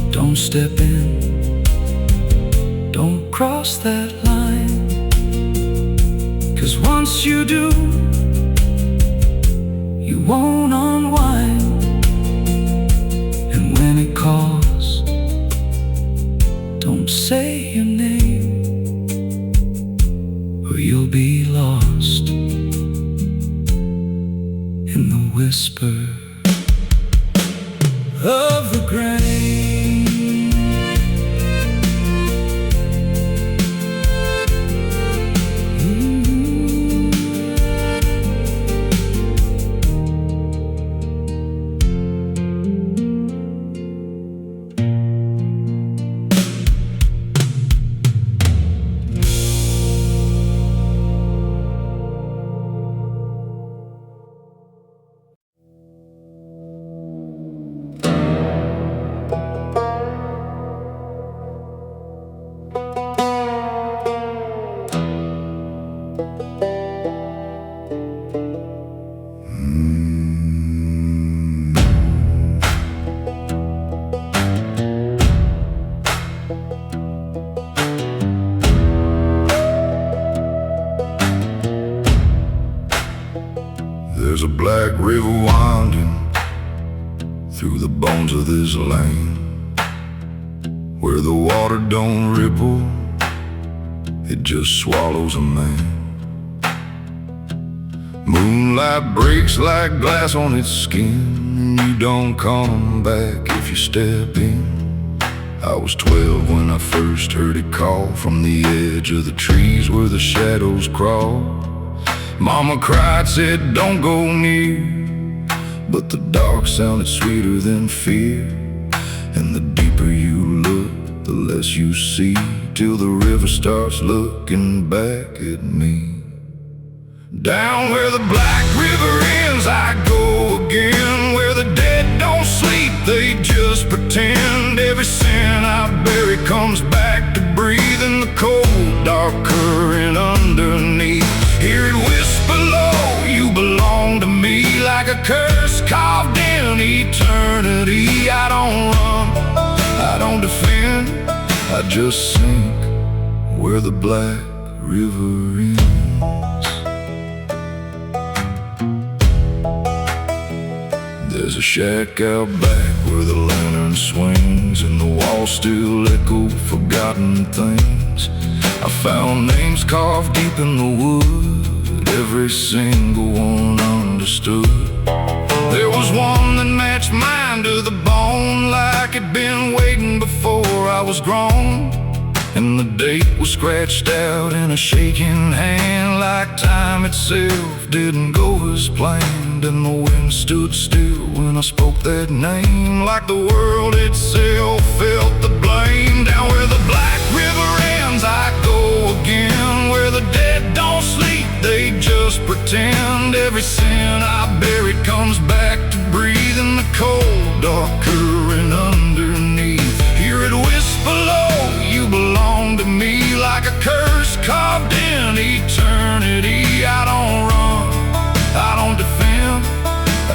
don't step in, don't cross that line, 'cause once you do, you won't unwind. And when it calls, don't say your name, or you'll be lost in the whisper of the grain. There's a black river winding through the bones of this land, where the water don't ripple, it just swallows a man. Moonlight breaks like glass on its skin, and you don't come back if you step in. I was 12 when I first heard it call from the edge of the trees where the shadows crawl. Mama cried, said don't go near, but the dark sounded sweeter than fear. And the deeper you look, the less you see, till the river starts looking back at me. Down where the black river ends, I go again, where the dead don't sleep, they just pretend. Every sin I bury comes back to breathe in the cold, dark current underneath. Hear it whisper low, you belong to me, like a curse carved in eternity. I don't run, I don't defend, I just sink where the black river ends. There's a shack out back where the lantern swings, and the walls still echo forgotten things. I found names carved deep in the wood, every single one understood. There was one that matched mine to the bone, like it'd been waiting before I was grown. And the date was scratched out in a shaking hand, like time itself didn't go as planned. And the wind stood still when I spoke that name, like the world itself felt the blame. Down where the black river ends, I go again, where the dead don't sleep, they just pretend. Every sin I buried comes back to breathe in the cold, dark current underneath. Hear it whisper low, you belong to me, like a curse carved in eternity. I don't run, I don't defend,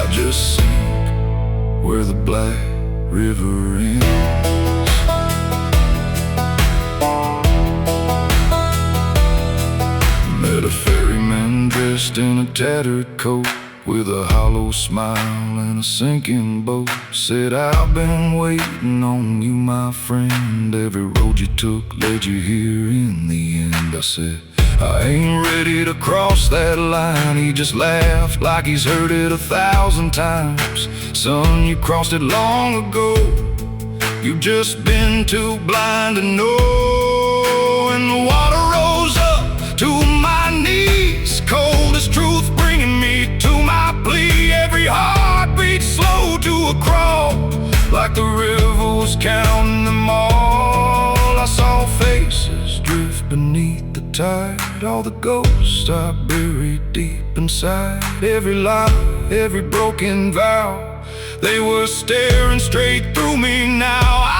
I just sink where the black river ends. Met a ferryman dressed in a tattered coat, with a hollow smile and a sinking boat. Said, I've been waiting on you, my friend. Every road you took led you here in the end. I said, I ain't ready to cross that line. He just laughed like he's heard it 1,000 times. Son, you crossed it long ago, you've just been too blind to know. And the water rose up to my knees, cold as truth bringing me to my plea. Every heartbeat slow to a crawl, like the river was counting them all. I saw faces drift beneath the tide, all the ghosts I buried deep inside. Every lie, every broken vow, they were staring straight through me now.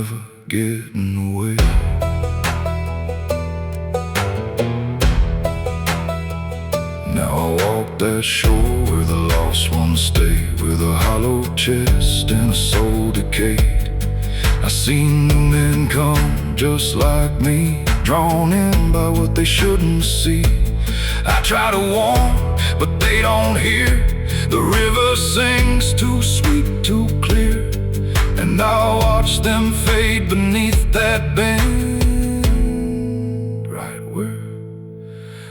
never getting away. Now I walk that shore where the lost ones stay, with a hollow chest and a soul decayed. I seen new men come just like me, drawn in by what they shouldn't see. I try to warn, but they don't hear. The river sings too sweet, too clear, and I watch them fade beneath that bend, right where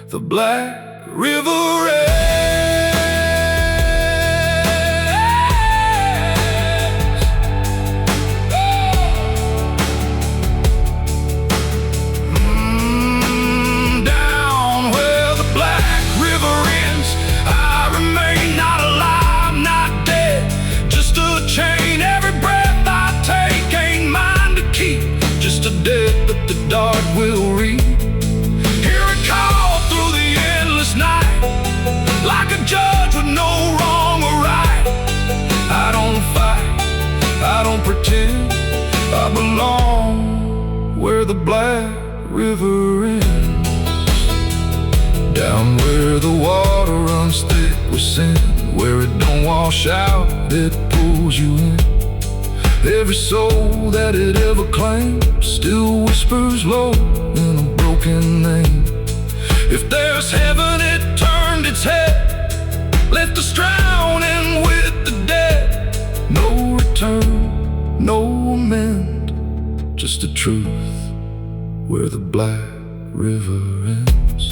the Black River ends. Down where the Black River ends, I remain not alive, not dead, just a chain. Every breath I take ain't mine to keep, just a debt that the dark will reap. Hear it call through the endless night, like a judge with no wrong or right. I don't fight, I don't pretend, I belong where the Black River ends. Down where the water runs thick with sin, where it don't wash out, it pulls you in. Every soul that it ever claimed still whispers low in a broken name. If there's heaven, it turned its head, left us drowning with the dead. No return, no amend, just the truth where the Black River ends.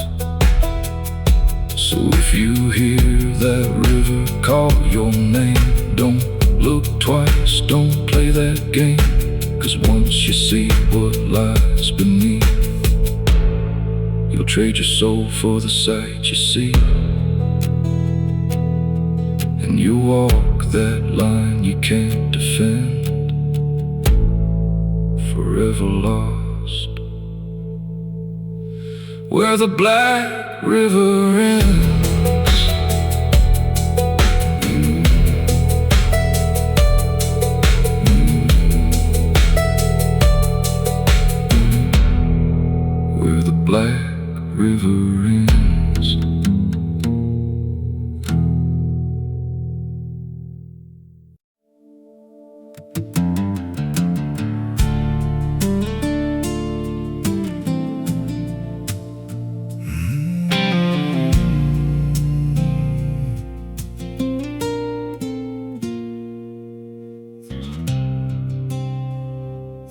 So if you hear that river call your name, don't look twice, don't play that game, 'cause once you see what lies beneath, you'll trade your soul for the sight you see. And you walk that line you can't defend, forever lost where the Black River ends. Where the Black River ends.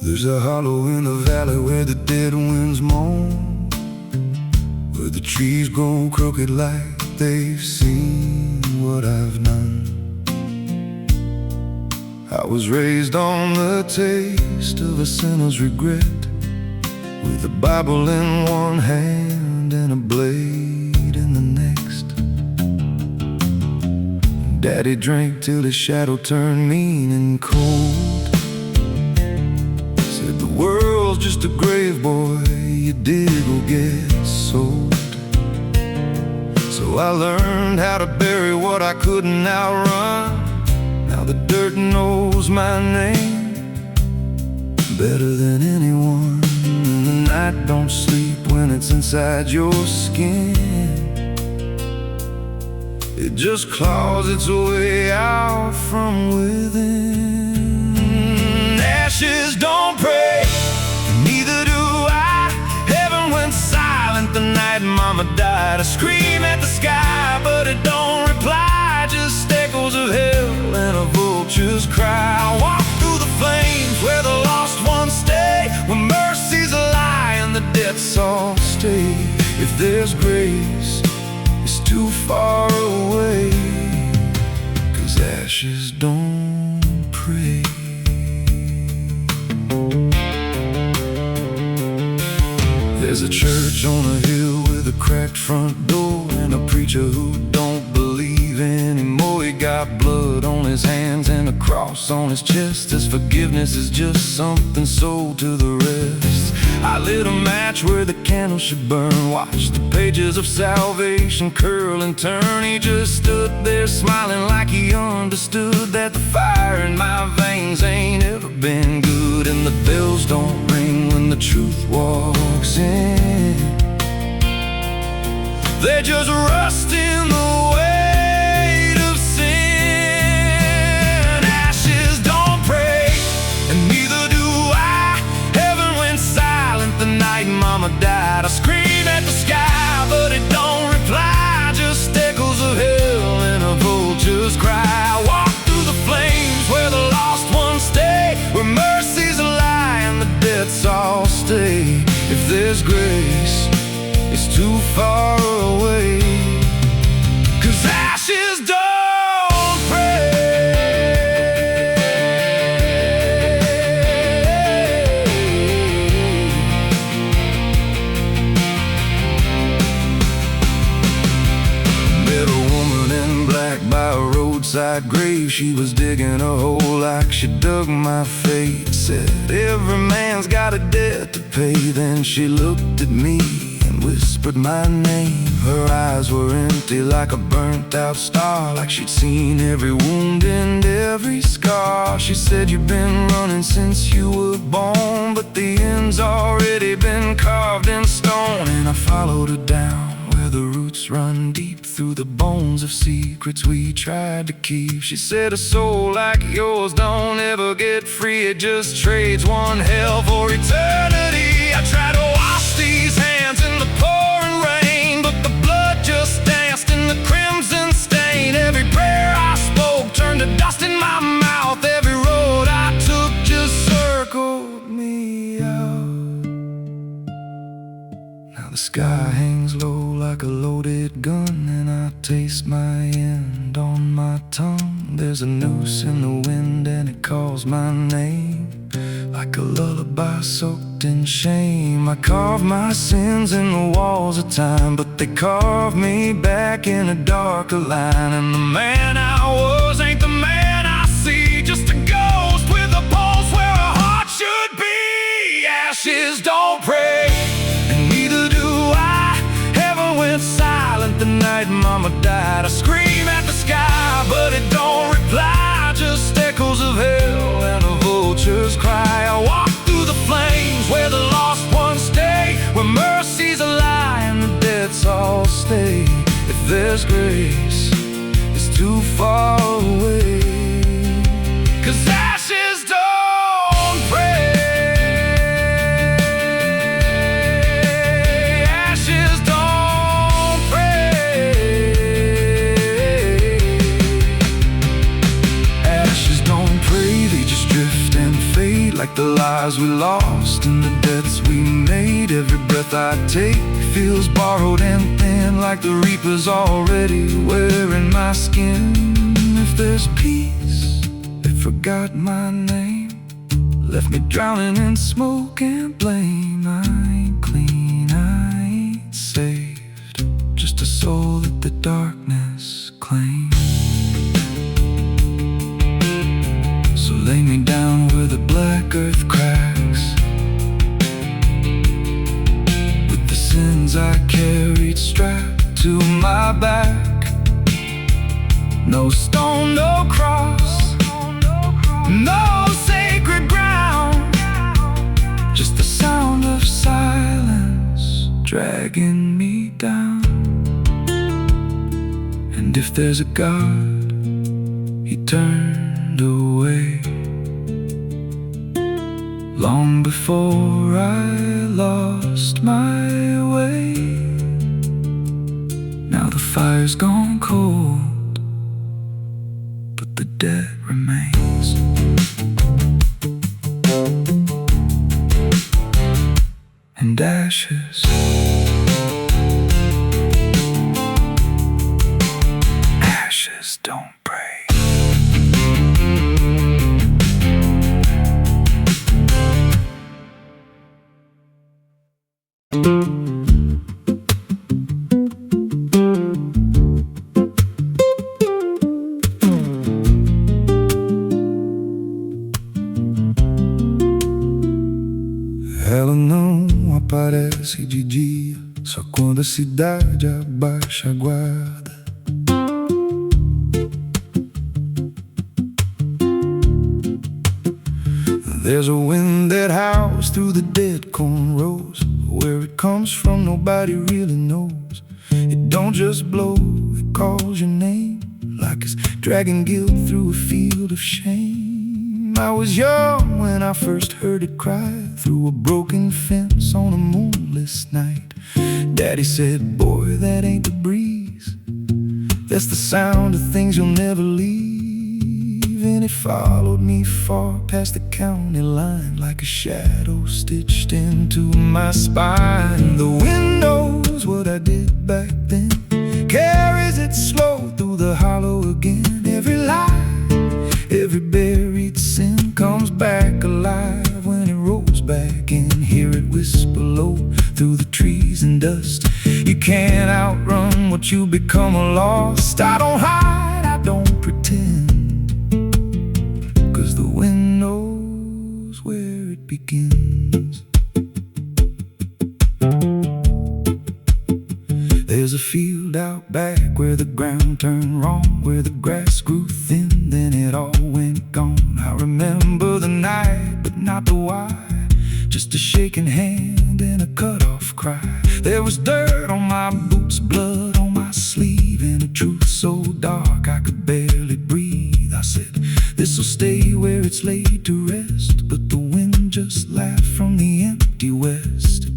There's a hollow in the valley where the dead winds moan, where the trees grow crooked like they've seen what I've done. I was raised on the taste of a sinner's regret, with a Bible in one hand and a blade in the next. Daddy drank till his shadow turned mean and cold. Said the world's just a grave, boy, you dig or get sold. So I learned how to bury what I couldn't outrun. Now the dirt knows my name better than anyone. And the night don't sleep when it's inside your skin. It just claws its way out from within. Ashes don't pray, neither do I. Heaven went silent the night Mama died. I scream at the sky, but it don't reply, just echoes of hell and a vulture's cry. I walk through the flames where the lost ones stay, where mercy's a lie and the debts all stay. If there's grace, it's too far away, 'cause ashes don't pray. There's a church on a hill with a cracked front door, and a preacher who don't believe anymore. He got blood on his hands and a cross on his chest. His forgiveness is just something sold to the rest. I lit a match where the candle should burn, watched the pages of salvation curl and turn. He just stood there smiling like he understood that the fire in my veins ain't ever been good, and the bells don't ring when the truth walks in. They just rust in the weight of sin. Ashes don't pray, and neither do I. Heaven went silent the night Mama died. I scream at the sky, but it don't reply. Just echoes of hell and a vulture's cry. I walk through the flames where the lost ones stay, where mercy's a lie and the debts all stay. If there's grace, it's too far away, 'cause ashes don't pray. Met a woman in black by a roadside grave. She was digging a hole like she dug my fate. Said every man's got a debt to pay. Then she looked at me and whispered my name. Her eyes were empty like a burnt out star, like she'd seen every wound and every scar. She said, "You've been running since you were born, but the end's already been carved in stone." And I followed her down where the roots run deep, through the bones of secrets we tried to keep. She said, "A soul like yours don't ever get free. It just trades one hell for eternity." I try to wash these hands in the pouring rain, but the blood just danced in the crimson stain. Every prayer I spoke turned to dust in my mouth. Every road I took just circled me out. Now the sky hangs low like a loaded gun, and I taste my end on my tongue. There's a noose in the wind and it calls my name, like a lullaby soaked in shame. I carve my sins in the walls of time, but they carve me back in a darker line. And the man I was ain't the man I see, just a ghost with a pulse where a heart should be. Ashes don't pray, and neither do I. Heaven went silent the night Mama died. I scream at the sky, but it don't reply. Just echoes of hell and a vulture's cry. I walk through the flames where the lost ones stay, where mercy's a lie and the debts all stay. If there's grace, it's too far away, 'cause ashes don't pray. Ashes don't pray. Ashes don't pray, they just drift and fade, like the lives we lost and the debts we made. Every breath I take feels borrowed and thin, like the reaper's already wearing my skin. If there's peace, they forgot my name, left me drowning in smoke and blame. I ain't clean, I ain't saved, just a soul that the darkness claims. So lay me down where the black earth cracks, with the sins I carried strapped to my back. No stone, no cross, no sacred ground, just the sound of silence dragging me down. And if there's a God, He turned away long before I lost my way. Now the fire's gone cold, but the debt remains. And ashes, ashes don't pray. Ela não aparece de dia, só quando a cidade abaixa a guarda. There's a wind that howls through the dead corn rows. Where it comes from nobody really knows. It don't just blow, it calls your name, like it's dragging guilt through a field of shame. I was young when I first heard it cry through a broken fence on a moonless night. Daddy said, boy, that ain't the breeze, that's the sound of things you'll never leave. And it followed me far past the county line, like a shadow stitched into my spine. The wind knows what I did back then, carries it slow through the hollow again. Every lie, every buried sin comes back alive when it rolls back in. Hear it whisper low through the trees and dust. You can't outrun what you become lost. I don't hide, I don't pretend, 'cause the wind knows where it begins. There's a field out back where the ground turned wrong, where the grass grew thin, then it all went gone. I remember the night, but not the why, just a shaking hand and a cut-off cry. There was dirt on my boots, blood on my sleeve, and a truth so dark I could barely breathe. I said, this'll stay where it's laid to rest, but the wind just laughed from the empty west.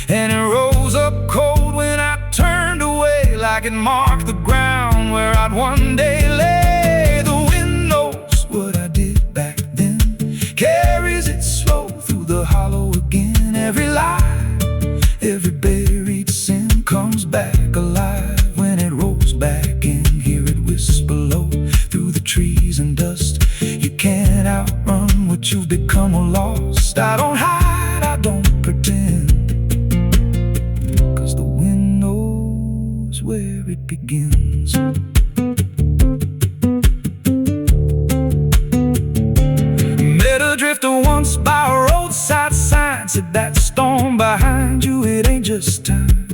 And it rose up cold when I turned away, like it marked the ground where I'd one day lay. The wind knows what I did back then, carries it slow through the hollow again. Every lie, every buried sin comes back alive when it rolls back in. Hear it whisper low through the trees and dust. You can't outrun what you've become lost. I don't hide, I don't pretend, 'cause the wind knows where it begins. Met a drifter once by a roadside sign, said that storm behind you, it ain't just time.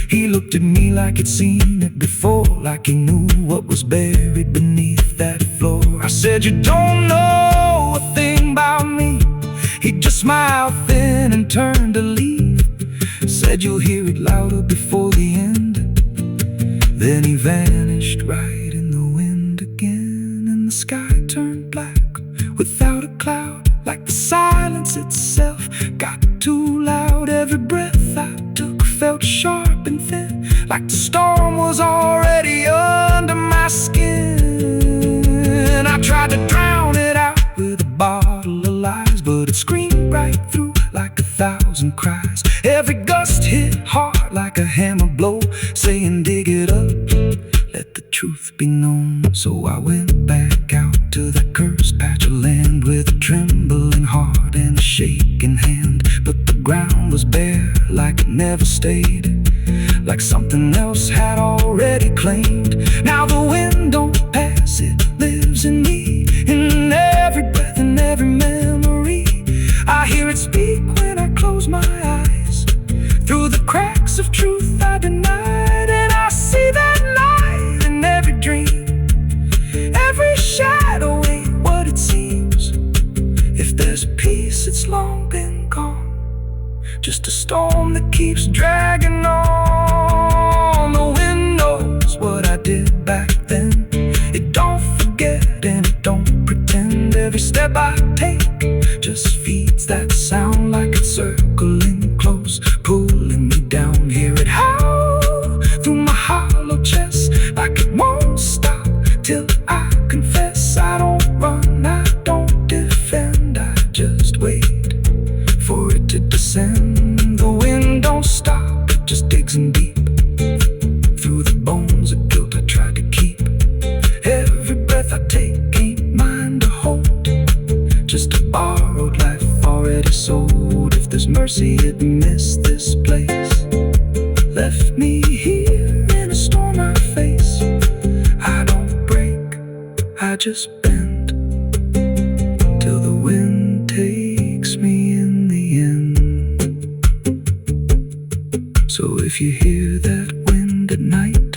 He looked at me like he'd seen it before, like he knew what was buried beneath that floor. I said, you don't know a thing about me. He just smiled thin and turned to leave. Said, you'll hear it louder before the end. Then he vanished right in the wind again, and the sky turned black without a cloud, like the silence itself got too loud. Every breath I took felt sharp and thin, like the storm was already under my skin. I tried to drown it out with a bottle of lies, but it screamed right through like 1,000 cries. Every gust hit hard like a hammer blow, saying dig it up, let the truth be known. So I went back out to that cursed patch of land with a trembling heart and a shaking hand. But the ground was bare like it never stayed, like something else had already claimed. Now the wind don't pass, it lives in me, in every breath and every memory. I hear it speak when I close my eyes, through the cracks of truth I denied. And I see that light in every dream, every shadow ain't what it seems. If there's peace, it's long been gone, just a storm that keeps dragging on. The wind knows what I did back then. It don't forget and it don't pretend. Every step I take just feeds that sound, like it's circling close, pulling me down. Hear it howl through my hollow chest, like it won't stop till I confess. I don't run, I don't defend, I just wait for it to descend. The wind don't stop, it just digs in deep through the bones of guilt I tried to keep. Every breath I take ain't mine to hold, just a borrowed life already sold. If there's mercy, it missed this place, left me here in a storm I face. I don't break, I just bend, till the wind takes me in the end. So if you hear that wind at night,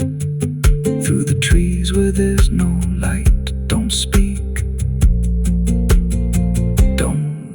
through the trees where there's no light, don't speak, don't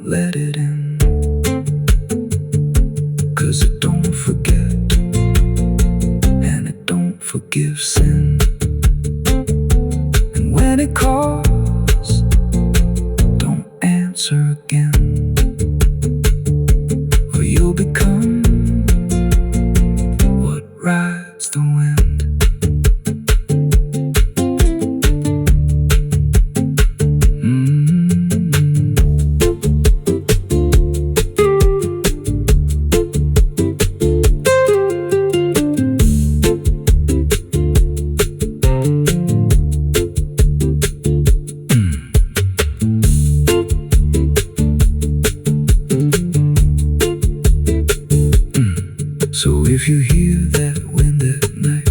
If you hear that wind at night,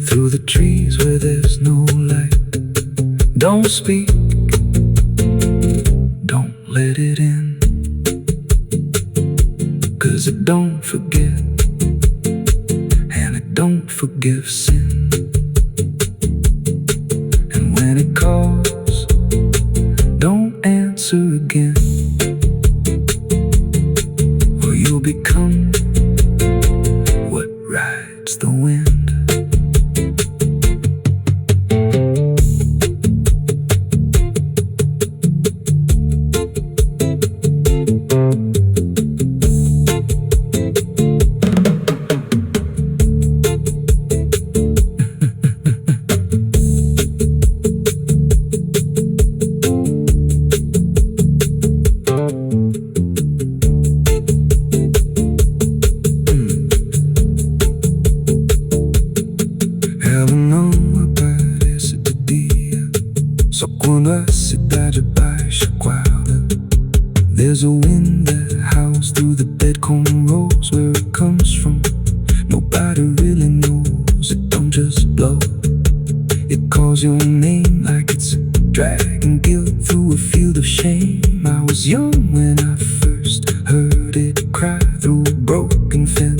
through the trees where there's no light, don't speak, don't let it in, 'cause it don't forget, and it don't forgive sin. And when it calls, don't answer again, or you'll become what rides the wind. Quando a cidade baixa guarda, there's a wind that howls through the dead corn rows. Where it comes from, nobody really knows. It don't just blow, it calls your name like it's dragging guilt through a field of shame. I was young when I first heard it cry through a broken fence.